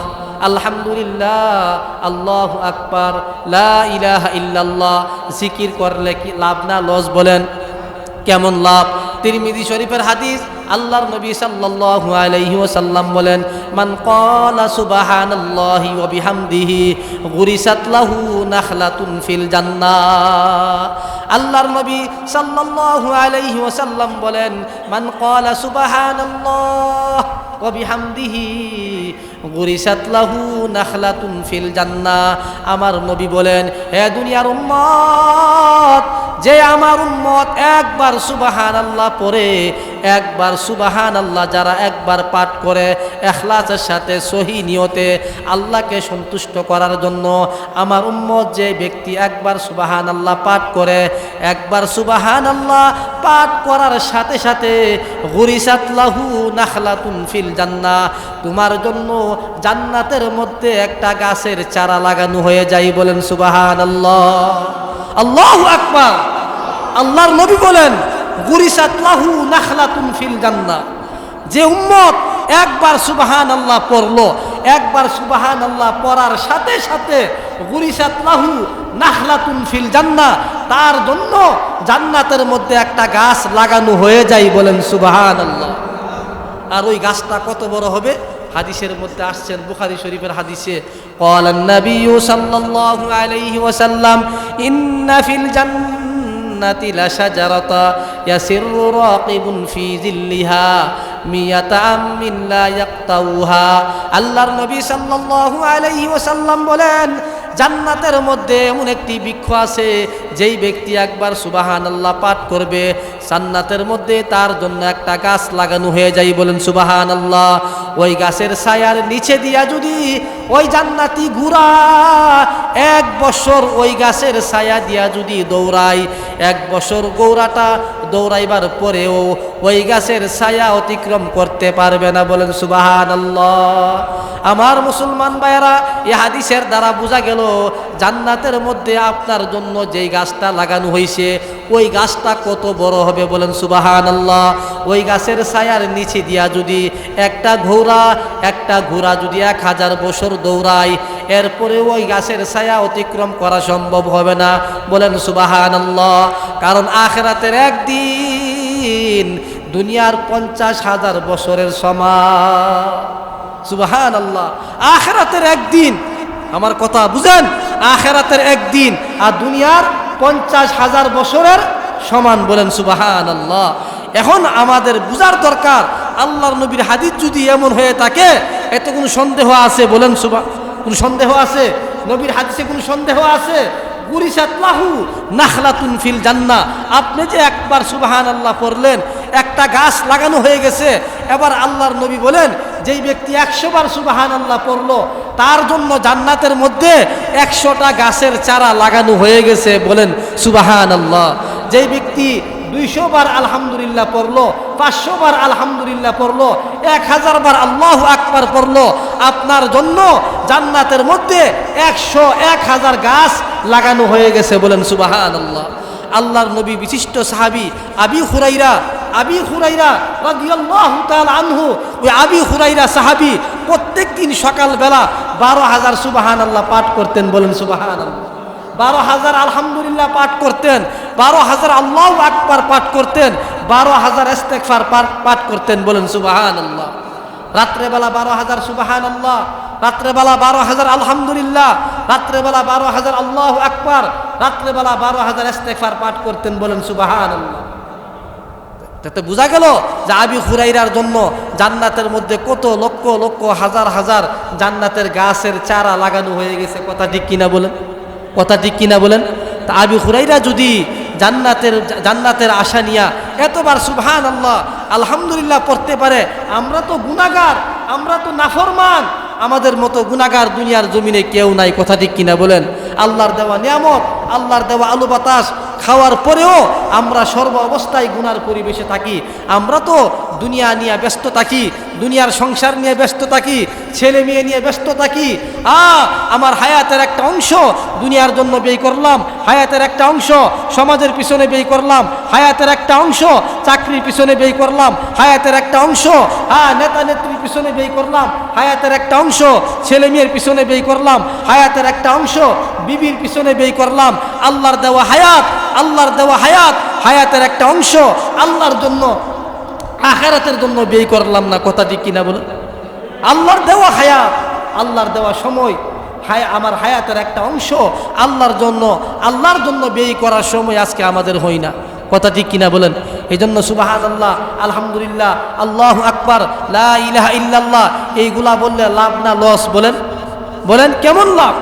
আলহামদুলিল্লাহ, আল্লাহু আকবার, লা ইলাহা ইল্লাল্লাহ। জিকির করলে কি লাভ না লস বলেন? কেমন লাভ? তিরমিজি শরীফের হাদিস, আল্লাহর নবী সাল্লাল্লাহু আলাইহি ওয়াসাল্লাম বলেন, মান ক্বালা সুবহানাল্লাহি ওয়া বিহামদিহি গুরিসাত লাহু নাখলাতুন ফিল জান্নাহ। আল্লাহর নবী সাল্লাল্লাহু আলাইহি ওয়াসাল্লাম বলেন, মান ক্বালা সুবহানাল্লাহ ওয়া বিহামদিহি গুরিসাত লাহু নাখলাতুন ফিল জান্নাহ। আমার নবী বলেন, হে দুনিয়ার উম্মত, যে আমার উম্মত একবার সুবহানাল্লাহ পড়ে, একবার সুবহানাল্লাহ যারা একবার পাঠ করে ইখলাসের সাথে সহি নিয়তে আল্লাহকে সন্তুষ্ট করার জন্য, আমার উম্মত যে ব্যক্তি একবার সুবহানাল্লাহ পাঠ করে, একবার সুবহানাল্লাহ পাঠ করার সাথে সাথে গুরিসাত লাহু নাখলাতুন ফিল জান্নাহ, তোমার জন্য জান্নাতের মধ্যে একটা গাছের চারা লাগানো হয়ে যায়। বলেন সুবহানাল্লাহ, আল্লাহু আকবার। আল্লাহর নবী বলেন, গুরিসাত লাহু নাখলাতুন ফিল জান্নাহ। যে উম্মত একবার সুবহানাল্লাহ পড়লো, একবার সুবহানাল্লাহ পড়ার সাথে সাথে গুরিসাত লাহু নাখলাতুন ফিল জান্নাহ, তার জন্য জান্নাতের মধ্যে একটা গাছ লাগানো হয়ে যায়। বলেন সুবহানাল্লাহ। আর ওই গাছটা কত বড় হবে? হাদিসের মধ্যে আসছেন, বুখারী শরীফের হাদিসে, ক্বালান নাবিয়্যু সাল্লাল্লাহু আলাইহি ওয়াসাল্লাম, ইন্না ফিল জান্নাতি লাশাজারাতা ইয়াসিরু রাকিবুন ফি জিল্লিহা মিয়াতা আমিন লা ইয়াকতাউহা। আল্লাহর নবী সাল্লাল্লাহু আলাইহি ওয়াসাল্লাম বলেন, জান্নাতের মধ্যে এমন একটি বৃক্ষ আছে, যেই ব্যক্তি একবার সুবহানাল্লাহ পাঠ করবে, জান্নাতের মধ্যে তার জন্য একটা গাছ লাগানো হয়ে যায়। বলেন সুবহানাল্লাহ। ওই গাছের ছায়ার নিচে দিয়া যদি ওই জান্নাতি ঘোড়া 1 বছর ওই গাছের ছায়া দিয়া যদি দৌড়ায়, 1 বছর ঘোড়াটা দৌড়াইবার পরেও ওই গাছের ছায়া অতিক্রম করতে পারবে না। বলেন সুবহানাল্লাহ। আমার মুসলমান ভাইয়েরা, এই হাদিসের দ্বারা বোঝা গেল জান্নাতের মধ্যে আপনার জন্য যেই গাছটা লাগানো হয়েছে, ওই গাছটা কত বড় হবে। বলেন সুবহানাল্লাহ। ওই গাছের ছায়ার নিচে দিয়া যদি একটা ঘোড়া যদি 1000 বছর দৌড়ায়, এরপরে ওই গাছের ছায়া অতিক্রম করা সম্ভব হবে না। বলেন সুবহানাল্লাহ। কারণ আখিরাতের একদিন দুনিয়ার 50,000 বছরের সমান। সুবহানাল্লাহ। আখিরাতের একদিন, আমার কথা বুঝেন, আখিরাতের একদিন আর দুনিয়ার 50,000 বছরের সমান। বলেন সুবহানাল্লাহ। এখন আমাদের বুঝার দরকার, আল্লাহর নবীর হাদিস যদি এমন হয়ে থাকে, এতে কোনো সন্দেহ আছে? বলেন কোনো সন্দেহ আছে? নবীর হাদিসে কোনো সন্দেহ আছে? গুরিসাত লাহু নাখলাতুন ফিল জান্নাহ, আপনি যে একবার সুবহানাল্লাহ পড়লেন, একটা গাছ লাগানো হয়ে গেছে। এবার আল্লাহর নবী বলেন, যেই ব্যক্তি 100 বার সুবহানাল্লাহ পড়লো, তার জন্য জান্নাতের মধ্যে 100টা গাছের চারা লাগানো হয়ে গেছে। বলেন সুবহানাল্লাহ। যেই ব্যক্তি 200 বার আলহামদুলিল্লাহ পড়লো, 500 বার আলহামদুলিল্লাহ পড়লো, 1000 বার আল্লাহু আকবার পড়লো, আপনার জন্য জান্নাতের মধ্যে 100-1000 গাছ লাগানো হয়ে গেছে। বলেন সুবহানাল্লাহ। আল্লাহর নবী বিশিষ্ট সাহাবী আবি হুরাইরা রাদিয়াল্লাহু তাআলা আনহু, ওই আবি হুরাইরা সাহাবী প্রত্যেক দিন সকালবেলা 12,000 সুবহানাল্লাহ পাঠ করতেন। বলেন সুবহানাল্লাহ। 12,000 আলহামদুলিল্লাহ পাঠ করতেন, 12,000 আল্লাহু আকবার পাঠ করতেন, 12,000 ইস্তেগফার পাঠ করতেন। বলেন সুবহানাল্লাহ। রাত্রেবেলা 12,000 সুবহানাল্লাহ, রাত্রেবেলা 12,000 আলহামদুলিল্লাহ, রাত্রেবেলা 12,000 আল্লাহু আকবার, রাত্রেবেলা 12,000 ইস্তেগফার পাঠ করতেন। বলেন সুবহানাল্লাহ। তাতে বোঝা গেল যে আবি হুরাইরার জন্য জান্নাতের মধ্যে কত লক্ষ লক্ষ হাজার হাজার জান্নাতের গাছের চারা লাগানো হয়ে গেছে। কথা ঠিক কিনা বলেন? কথা ঠিক কিনা বলেন? তা আবি হুরাইরা যদি জান্নাতের আশা নিয়া এতবার সুবহানাল্লাহ আলহামদুলিল্লাহ পড়তে পারে, আমরা তো গুনাহগার, আমরা তো নাফরমান, আমাদের মতো গুনাহগার দুনিয়ার জমিনে কেউ নাই। কথা ঠিক কিনা বলেন? আল্লাহর দেওয়া নিয়ামত, আল্লাহর দেওয়া আলো বাতাস খাওয়ার পরেও আমরা সর্ব অবস্থায় গুনার পরিবেশে থাকি। আমরা তো দুনিয়া নিয়ে ব্যস্ত থাকি, দুনিয়ার সংসার নিয়ে ব্যস্ত থাকি, ছেলে মেয়ে নিয়ে ব্যস্ত থাকি, আমার হায়াতের একটা অংশ দুনিয়ার জন্য ব্যয় করলাম, হায়াতের একটা অংশ সমাজের পিছনে ব্যয় করলাম, হায়াতের একটা অংশ চাকরির পিছনে ব্যয় করলাম, হায়াতের একটা অংশ নেতা নেত্রীর পিছনে ব্যয় করলাম, হায়াতের একটা অংশ ছেলে মেয়ের পিছনে ব্যয় করলাম, হায়াতের একটা অংশ বিবির পিছনে ব্যয় করলাম। আল্লাহর দেওয়া হায়াত, আল্লাহর দেওয়া হায়াত, হায়াতের একটা অংশ আল্লাহর জন্য আখিরাতের জন্য ব্যয় করলাম না। কথা ঠিক কিনা বলুন? আল্লাহর দেওয়া হায়াত, আল্লাহর দেওয়া সময়, আমার হায়াতের একটা অংশ আল্লাহর জন্য ব্যয় করার সময় আজকে আমাদের হয় না। কথা ঠিক কিনা বলেন? এই জন্য সুবহানাল্লাহ, আলহামদুলিল্লাহ, আল্লাহু আকবার, লা ইলাহা ইল্লাল্লাহ এইগুলা বললে লাভ না লস? বলেন বলেন কেমন লাভ?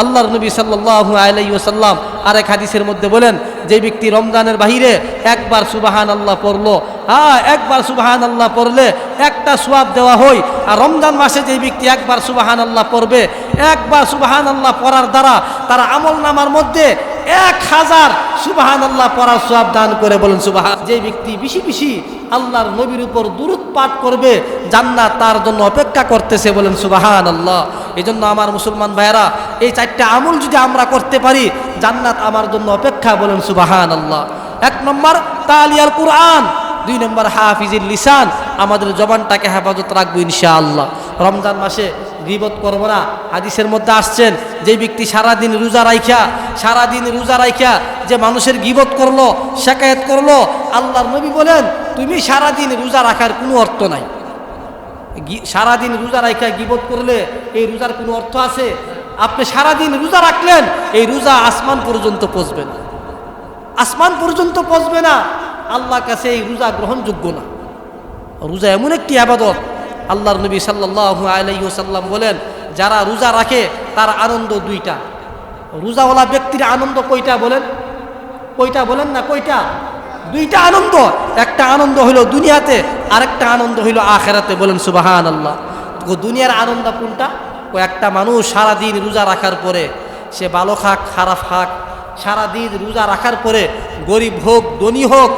আল্লাহর নবী সাল্লাল্লাহু আলাইহি ওয়াসাল্লাম আরেক হাদিসের মধ্যে বলেন, যে ব্যক্তি রমজানের বাহিরে একবার সুবহানাল্লাহ পড়লো, একবার সুবহানাল্লাহ পড়লে একটা সওয়াব দেওয়া হয়। আর রমজান মাসে যে ব্যক্তি একবার সুবহানাল্লাহ পড়বে, একবার সুবহানাল্লাহ পড়ার দ্বারা তার আমল নামার মধ্যে 1000 সুবহানাল্লাহ পড়ার সওয়াব দান করে। বলেন সুবহান। যে ব্যক্তি বেশি বেশি আল্লাহর নবীর উপর দুরূদ পাঠ করবে, জান্নাত তার জন্য অপেক্ষা করতেছে। বলেন সুবহানাল্লাহ। এই জন্য আমার মুসলমান ভাইয়েরা, এই 4টা আমল যদি আমরা করতে পারি, জান্নাত আমার জন্য অপেক্ষা। বলেন সুবহানাল্লাহ। 1 নম্বর তালিয়াল কুরআন, 2 নম্বর হাফিজুল লিসান, আমাদের জবানটাকে হেফাজত রাখবো ইনশাআল্লাহ। রমজান মাসে গীবত করব না। হাদিসের মধ্যে আসছেন, যে ব্যক্তি সারাদিন রোজা রাইখা যে মানুষের গীবত করলো, শিকায়েত করলো, আল্লাহর নবী বলেন তুমি সারাদিন রোজা রাখার কোনো অর্থ নাই। সারাদিন রোজা রাইখা গীবত করলে এই রোজার কোনো অর্থ আছে? আপনি সারাদিন রোজা রাখলেন, এই রোজা আসমান পর্যন্ত পৌঁছবে না, আসমান পর্যন্ত পৌঁছবে না। আল্লাহর কাছে এই রোজা গ্রহণযোগ্য না। রোজা এমন একটি ইবাদত, আল্লাহর নবী সাল্লাল্লাহু আলাইহি ওয়াসাল্লাম বলেন, যারা রোজা রাখে তার আনন্দ 2টা। রোজাওয়ালা ব্যক্তির আনন্দ কয়টা বলেন? কয়টা বলেন না? কয়টা? 2টা আনন্দ। একটা আনন্দ হইল দুনিয়াতে, আরেকটা আনন্দ হইল আখিরাতে। বলেন সুবহানাল্লাহ। দুনিয়ার আনন্দ কোনটা? একটা মানুষ সারাদিন রোজা রাখার পরে, সে ভালো খাক খারাপ খাক, সারাদিন রোজা রাখার পরে গরিব হোক ধনী হোক,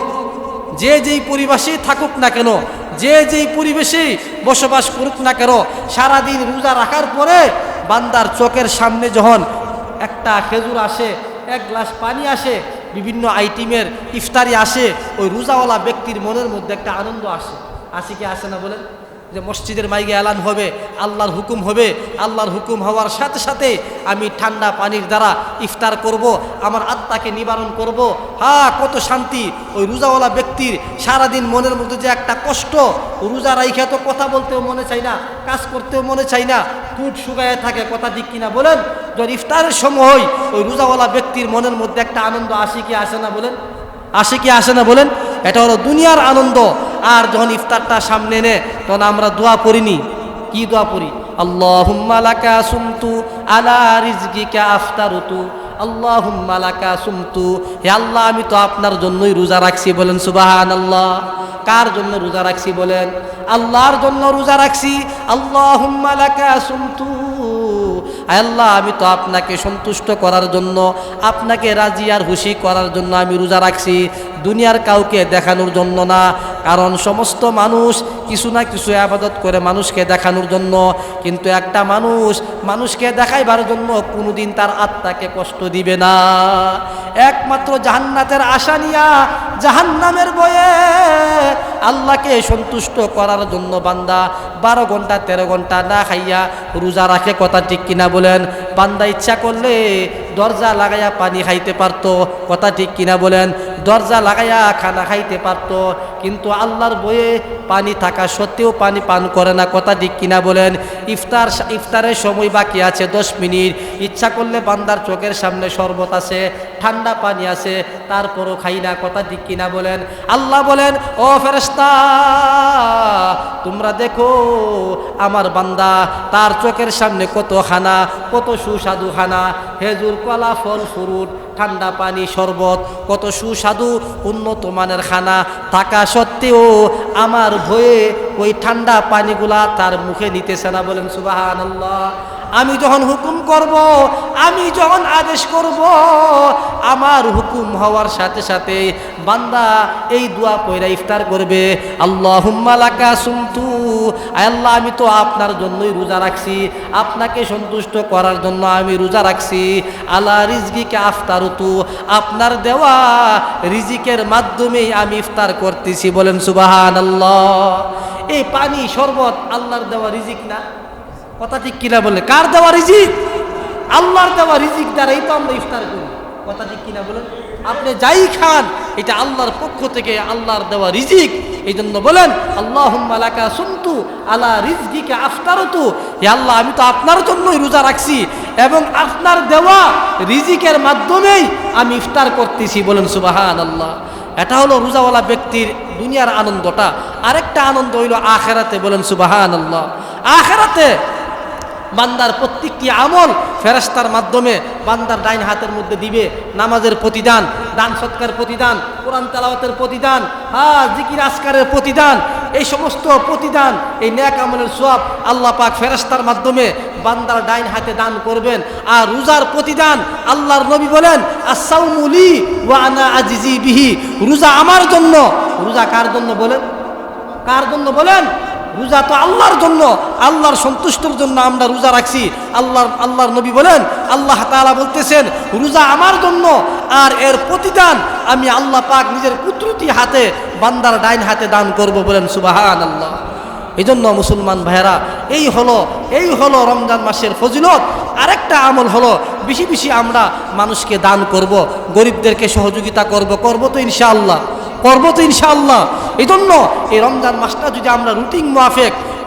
যে যেই পরিবেশেই থাকুক না কেন, যে যেই পরিবেশেই বসবাস করুক না কেন, সারাদিন রোজা রাখার পরে বান্দার চোখের সামনে যখন একটা খেজুর আসে, 1 গ্লাস পানি আসে, বিভিন্ন আইটেমের ইফতারি আসে, ওই রোজাওয়ালা ব্যক্তির মনের মধ্যে একটা আনন্দ আসে কি আসে না বলেন? যে মসজিদের মাইকে এলান হবে, আল্লাহর হুকুম হবে, আল্লাহর হুকুম হওয়ার সাথে সাথে আমি ঠান্ডা পানির দ্বারা ইফতার করব, আমার আত্মাকে নিবারণ করব। কত শান্তি ওই রোজাওয়ালা ব্যক্তির। সারাদিন মনের মধ্যে যে একটা কষ্ট, রোজা রাইখা তো কথা বলতেও মনে চাই না, কাজ করতেও মনে চাই না, ঠোঁট শুকায় থাকে। কথা ঠিক কিনা বলেন? যখন ইফতারের সময় ওই রোজাওয়ালা ব্যক্তির মনের মধ্যে একটা আনন্দ আসে কি আসে না বলেন? আসে কি আসে না বলেন? এটা হলো দুনিয়ার আনন্দ। আর যখন ইফতারটা সামনে নে, তখন আমরা দোয়া পড়িনি? কি দোয়া পড়ি? আল্লাহুম্মা লাকা সুমতু আলা রিজকিকা আফতারতু, আল্লাহুম্মা লাকা সুমতু, হে আল্লাহ আমি তো আপনার জন্যই রোজা রাখছি। বলেন সুবহানাল্লাহ। কার জন্য রোজা রাখছি বলেন? আল্লাহর জন্য রোজা রাখছি। আল্লাহুম্মা লাকা সুমতু, আল্লাহ আমি তো আপনাকে সন্তুষ্ট করার জন্য, আপনাকে রাজি আর খুশি করার জন্য আমি রোজা রাখছি, দুনিয়ার কাউকে দেখানোর জন্য না। কারণ সমস্ত মানুষ কিছু না কিছু ইবাদত করে মানুষকে দেখানোর জন্য, কিন্তু একটা মানুষকে দেখাইবার জন্য কোনোদিন তার আত্মাকে কষ্ট দিবে না। একমাত্র জান্নাতের আশা নিয়া, জাহান্নামের ভয়ে আল্লাহকে সন্তুষ্ট করার জন্য বান্দা 12 ঘন্টা 13 ঘন্টা না খাইয়া রোজা রাখে। কথা ঠিক কিনা বলেন? বান্দা ইচ্ছা করলে দরজা লাগাইয়া পানি খাইতে পারতো। কথা ঠিক কিনা বলেন? দরজা লাগাইয়া খানা খাইতে পারতো, কিন্তু আল্লাহর বয়ে পানি থাকা সত্ত্বেও পানি পান করে না। কথা ঠিক কিনা বলেন? ইফতারের সময় বাকি আছে 10 মিনিট, ইচ্ছা করলে বান্দার চোখের সামনে শরবত আছে, ঠান্ডা পানি আছে, তারপরও খাই না। কথা ঠিক কিনা বলেন? আল্লাহ বলেন, ও ফেরেশতা তোমরা দেখো আমার বান্দা, তার চোখের সামনে কত খানা, কত সুস্বাদু খানা, খেজুর, কলা, ফল, ফ্রুট, ঠান্ডা পানি, শরবত, কত সুস্বাদু উন্নত মানের খানা থাকা সত্ত্বেও আমার ভয়ে ওই ঠান্ডা পানিগুলা তার মুখে নিতেছে না। বলেন সুবহানাল্লাহ। আমি যখন হুকুম করব, আমি যখন আদেশ করব, আমার হুকুম হওয়ার সাথে সাথে বান্দা এই দোয়া পড়া ইফতার করবে। আল্লাহুম্মা লাকা সুমতু আয় আল্লাহ আমি তো আপনার জন্যই রোজা রাখছি, আপনাকে সন্তুষ্ট করার জন্য আমি রোজা রাখছি। আলা রিজকিকা আফতারতু, আপনার দেওয়া রিজিকের মাধ্যমেই আমি ইফতার করতেছি। বলেন সুবহানাল্লাহ। এই পানি শরবত আল্লাহর দেওয়া রিজিক না? কথা ঠিক কিনা বলে? কার দেওয়া রিজিক? আল্লাহর দেওয়া রিজিক দ্বারাই তো আমরা ইফতার করি। কথা ঠিক কিনা বলেন? আপনি যাই খান এটা আল্লাহর পক্ষ থেকে আল্লাহর দেওয়া রিজিক। এই জন্য বলেন আল্লাহুম্মা লাকা সুমতু আলা রিজকিকা আফতারতু, হে আল্লাহ আমি তো আপনার জন্যই রোজা রাখছি এবং আপনার দেওয়া রিজিকের মাধ্যমেই আমি ইফতার করতেছি। বলেন সুবহানাল্লাহ। এটা হলো রোজাওয়ালা ব্যক্তির দুনিয়ার আনন্দটা। আরেকটা আনন্দ হইল আখিরাতে। বলেন সুবহানাল্লাহ। আখিরাতে বান্দার প্রত্যেকটি আমল ফেরেশতার মাধ্যমে বান্দার ডাইন হাতের মধ্যে দিবে। নামাজের প্রতিদান, দান সৎকার প্রতিদান, কোরআন তেলাওয়াতের প্রতিদান, জিকির আজকারের প্রতিদান, এই সমস্ত প্রতিদান, এই নেক আমলের সওয়াব আল্লাহ পাক ফেরেশতার মাধ্যমে বান্দার ডাইন হাতে দান করবেন। আর রোজার প্রতিদান আল্লাহর নবী বলেন আস-সাওমু লি ওয়া আনা আজিজি বিহি, রোজা আমার জন্য। রোজা কার জন্য বলেন? কার জন্য বলেন? রোজা তো আল্লাহর জন্য, আল্লাহর সন্তুষ্টির জন্য আমরা রোজা রাখছি। আল্লাহর নবী বলেন, আল্লাহ তাআলা বলতেছেন রোজা আমার জন্য, আর এর প্রতিদান আমি আল্লাহ পাক নিজের কুদরতি হাতে বান্দার ডাইন হাতে দান করব। বলেন সুবহানাল্লাহ। এই জন্য মুসলমান ভাইয়েরা, এই হলো রমজান মাসের ফজিলত। আরেকটা আমল হলো বেশি বেশি আমরা মানুষকে দান করব, গরিবদেরকে সহযোগিতা করব তো ইনশাআল্লাহ, এই জন্য এই রমজান মাসটা যদি আমরা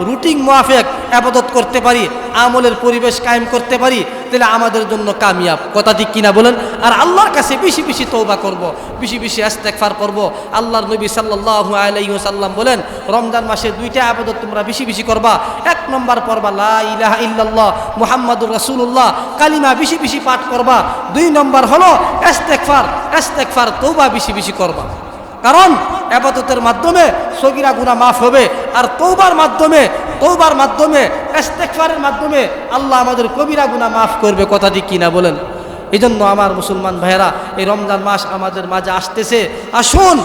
রুটিন মাফিক ইবাদত করতে পারি, আমলের পরিবেশ কায়েম করতে পারি, তাহলে আমাদের জন্য কামিয়াব। কথা ঠিক কিনা বলেন? আর আল্লাহর কাছে বেশি বেশি তওবা করব, বেশি বেশি ইস্তেগফার করব। আল্লাহর নবী সাল্লাল্লাহু আলাইহি ওয়াসাল্লাম বলেন রমজান মাসে দুইটা ইবাদত তোমরা বেশি বেশি করবা। এক নম্বর পড়বা লা ইলাহা ইল্লাল্লাহ মুহাম্মাদুর রাসূলুল্লাহ, কালিমা বেশি বেশি পাঠ করবা। দুই নম্বর হলো ইস্তেগফার, তওবা বেশি বেশি করবা। কারণ ইবাদতের মাধ্যমে সগীরা গুনাহ মাফ হবে, আর তওবার মাধ্যমে ইস্তেগফারের মাধ্যমে আল্লাহ আমাদের কবিরা গুনাহ মাফ করবে। কথা ঠিক কিনা বলেন? এই জন্য আমার মুসলমান ভাইয়েরা, এই রমজান মাস আমাদের মাঝে আসতেছে, আসুন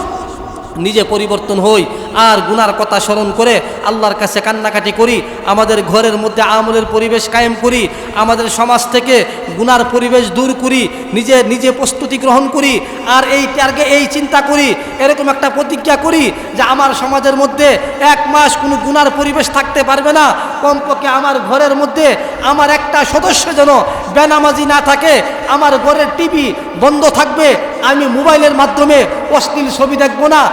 নিজে পরিবর্তন হই আর গুনার কথা স্মরণ করে আল্লাহর কাছে কান্নাকাটি করি। আমাদের ঘরের মধ্যে আমলের পরিবেশ কায়েম করি, আমাদের সমাজ থেকে গুনার পরিবেশ দূর করি, নিজে প্রস্তুতি গ্রহণ করি। আর এই চিন্তা করি, এরকম একটা প্রতিজ্ঞা করি যে আমার সমাজের মধ্যে 1 মাস কোনো গুনার পরিবেশ থাকতে পারবে না। কমপক্ষে আমার ঘরের মধ্যে আমার একটা সদস্য যেন বেনামাজি না থাকে, আমার ঘরের টিভি বন্ধ থাকবে, আমি মোবাইলের মাধ্যমে অশ্লীল ছবি দেখবো না,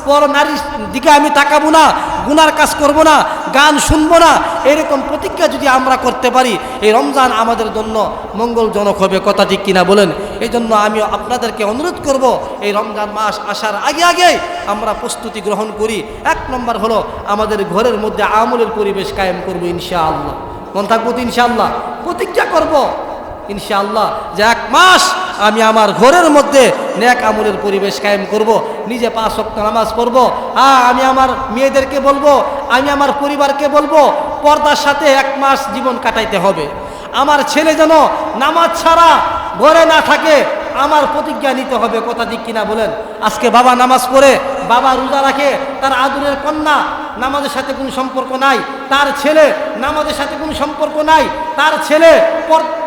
পর নারীর দিকে আমি তাকাবো না, গুনার কাজ করব না, গান শুনবো না। এরকম প্রতিজ্ঞা যদি আমরা করতে পারি, এই রমজান আমাদের জন্য মঙ্গলজনক হবে। কথা ঠিক কিনা বলেন? এই জন্য আমি আপনাদেরকে অনুরোধ করব, এই রমজান মাস আসার আগে আমরা প্রস্তুতি গ্রহণ করি। 1 নম্বর হলো আমাদের ঘরের মধ্যে আমলের পরিবেশ কায়েম করব ইনশাআল্লাহ। মন থাকবো তো ইনশাআল্লাহ? প্রতিজ্ঞা করব ইনশাআল্লাহ যে 1 মাস আমি আমার ঘরের মধ্যে নেক আমলের পরিবেশ কায়েম করব, নিজে 5 ওয়াক্ত নামাজ পড়ব। আমি আমার মেয়েদেরকে বলবো, আমি আমার পরিবারকে বলবো পর্দার সাথে 1 মাস জীবন কাটাইতে হবে। আমার ছেলে যেন নামাজ ছাড়া ঘরে না থাকে, আমার প্রতিজ্ঞা নিতে হবে। কথা ঠিক কিনা বলেন? আজকে বাবা নামাজ পড়ে, বাবা রোজা রাখে, তার আদরের কন্যা নামাজের সাথে কোনো সম্পর্ক নাই, তার ছেলে নামাজের সাথে কোনো সম্পর্ক নাই,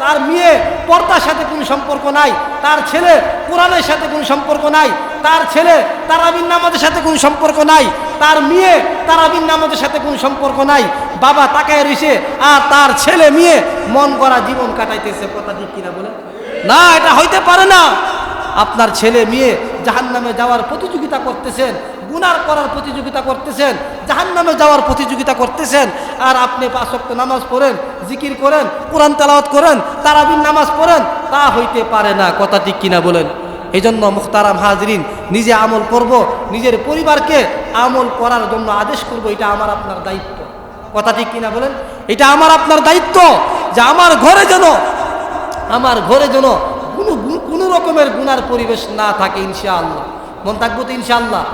তার মেয়ে পর্দার সাথে কোনো সম্পর্ক নাই, তার ছেলে কোরআনের সাথে কোনো সম্পর্ক নাই, তার ছেলে তারাবির নামাজের সাথে কোনো সম্পর্ক নাই, তার মেয়ে তারাবির নামাজের সাথে কোনো সম্পর্ক নাই। বাবা তাকায় রয়েছে আর তার ছেলে মেয়ে মন করা জীবন কাটাইতেছে। কথা ঠিক কিনা বলে? না, এটা হইতে পারে না। আপনার ছেলে মেয়ে জাহান্নামে যাওয়ার প্রতিযোগিতা করতেছেন, গুনার করার প্রতিযোগিতা করতেছেন, জাহান্নামে যাওয়ার প্রতিযোগিতা করতেছেন, আর আপনি 5 ওয়াক্ত নামাজ পড়েন, জিকির করেন, কোরআন তেলাওয়াত করেন, তারাবির নামাজ পড়েন, তা হইতে পারে না। কথা ঠিক কিনা বলেন? এই জন্য মুখতারাম হাজরিন, নিজে আমল করব, নিজের পরিবারকে আমল করার জন্য আদেশ করব। এটা আমার আপনার দায়িত্ব। কথা ঠিক কিনা বলেন? এটা আমার আপনার দায়িত্ব যে আমার ঘরে যেন কোনো রকমের গুনার পরিবেশ না থাকে ইনশাআল্লাহ। মন থাকবো তো ইনশাআল্লাহ?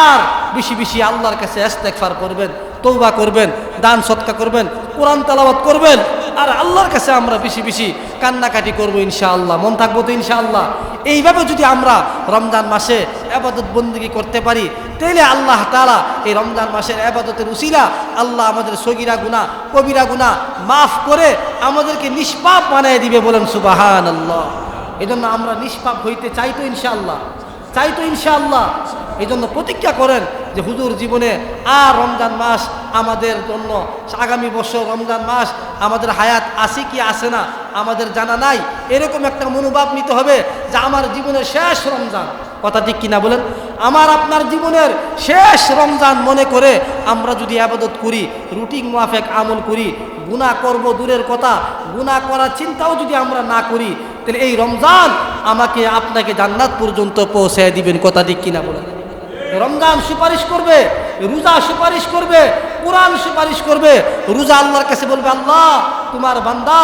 আর বেশি বেশি আল্লাহর কাছে ইস্তেগফার করবেন, তওবা করবেন, দান সদকা করবেন, কোরআন তেলাওয়াত করবেন, আর আল্লাহর কাছে আমরা বেশি বেশি কান্নাকাটি করবো ইনশাআল্লাহ। মন থাকবো তো ইনশাআল্লাহ? এইভাবে যদি আমরা রমজান মাসে ইবাদত বন্দেগী করতে পারি, তাইলে আল্লাহ তাআলা এই রমজান মাসের ইবাদতের উসিলা আল্লাহ আমাদের সগীরা গুনাহ কবিরা গুনাহ মাফ করে আমাদেরকে নিষ্পাপ বানিয়ে দিবে। বলেন সুবহানাল্লাহ। এজন্য আমরা নিষ্পাপ হইতে চাই তো ইনশাআল্লাহ, চাই তো ইনশাআল্লাহ। এই জন্য প্রতিজ্ঞা করেন যে হুজুর জীবনে আর রমজান মাস আমাদের জন্য, আগামী বছর রমজান মাস আমাদের হায়াত আছে কি আছে না আমাদের জানা নাই, এরকম একটা মনোভাব নিতে হবে যে আমার জীবনের শেষ রমজান। কথা ঠিক কিনা বলেন? আমার আপনার জীবনের শেষ রমজান মনে করে আমরা যদি ইবাদত করি, রুটিন মাফিক আমল করি, গুনাহ করব দূরের কথা, গুনাহ করার চিন্তাও যদি আমরা না করি, তাহলে এই রমজান আমাকে আপনাকে জান্নাত পর্যন্ত পৌঁছায় দিবেন। কথা ঠিক কিনা বলেন? রমজান সুপারিশ করবে, রোজা সুপারিশ করবে, কোরআন সুপারিশ করবে। রোজা আল্লাহর কাছে বলবে, আল্লাহ তোমার বান্দা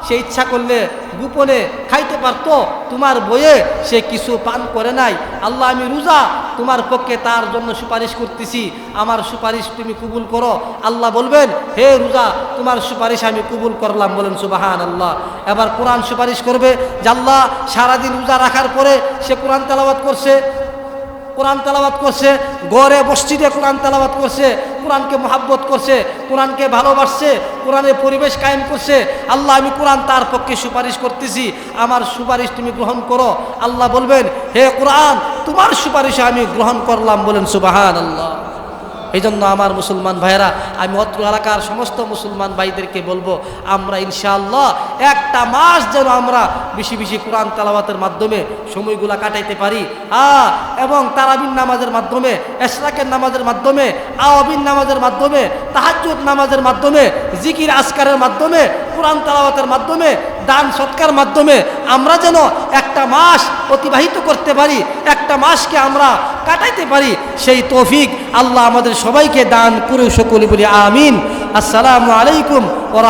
সে ইচ্ছা করলে গোপনে খাইতে পারতো, তোমার বইয়ে সে কিছু পান করে নাই, আল্লাহ আমি রোজা তোমার পক্ষে তার জন্য সুপারিশ করতেছি, আমার সুপারিশ তুমি কবুল করো। আল্লাহ বলবেন, হে রোজা তোমার সুপারিশ আমি কবুল করলাম। বলেন সুবহানাল্লাহ। এবার কোরআন সুপারিশ করবে যে আল্লাহ সারাদিন রোজা রাখার পরে সে কোরআন তেলাওয়াত করছে, কোরআন তেলাওয়াত করছে, ঘরে মসজিদে কোরআন তেলাওয়াত করছে, কোরআনকে মহাব্বত করছে, কোরআনকে ভালোবাসছে, কোরআনের পরিবেশ কায়েম করছে, আল্লাহ আমি কোরআন তার পক্ষে সুপারিশ করতেছি, আমার সুপারিশ তুমি গ্রহণ করো। আল্লাহ বলবেন, হে কোরআন তোমার সুপারিশ আমি গ্রহণ করলাম। বলেন সুবহানাল্লাহ। এই জন্য আমার মুসলমান ভাইয়েরা, আমি অত্র এলাকার সমস্ত মুসলমান ভাইদেরকে বলবো, আমরা ইনশাআল্লাহ একটা মাস যেন আমরা বেশি বেশি কোরআন তেলাওয়াতের মাধ্যমে সময়গুলা কাটাইতে পারি, এবং তারাবির নামাজের মাধ্যমে, এশরাকের নামাজের মাধ্যমে, আওয়াবিন নামাজের মাধ্যমে, তাহাজ্জুদ নামাজের মাধ্যমে, জিকির আসকারের মাধ্যমে, কোরআন তেলাওয়াতের মাধ্যমে, দান সৎকার মাধ্যমে আমরা যেন একটা মাস অতিবাহিত করতে পারি, একটা মাসকে আমরা কাটাইতে পারি, সেই তৌফিক আল্লাহ আমাদের সবাইকে দান করে সকলে বলি আমিন। আসসালামু আলাইকুম ওয়া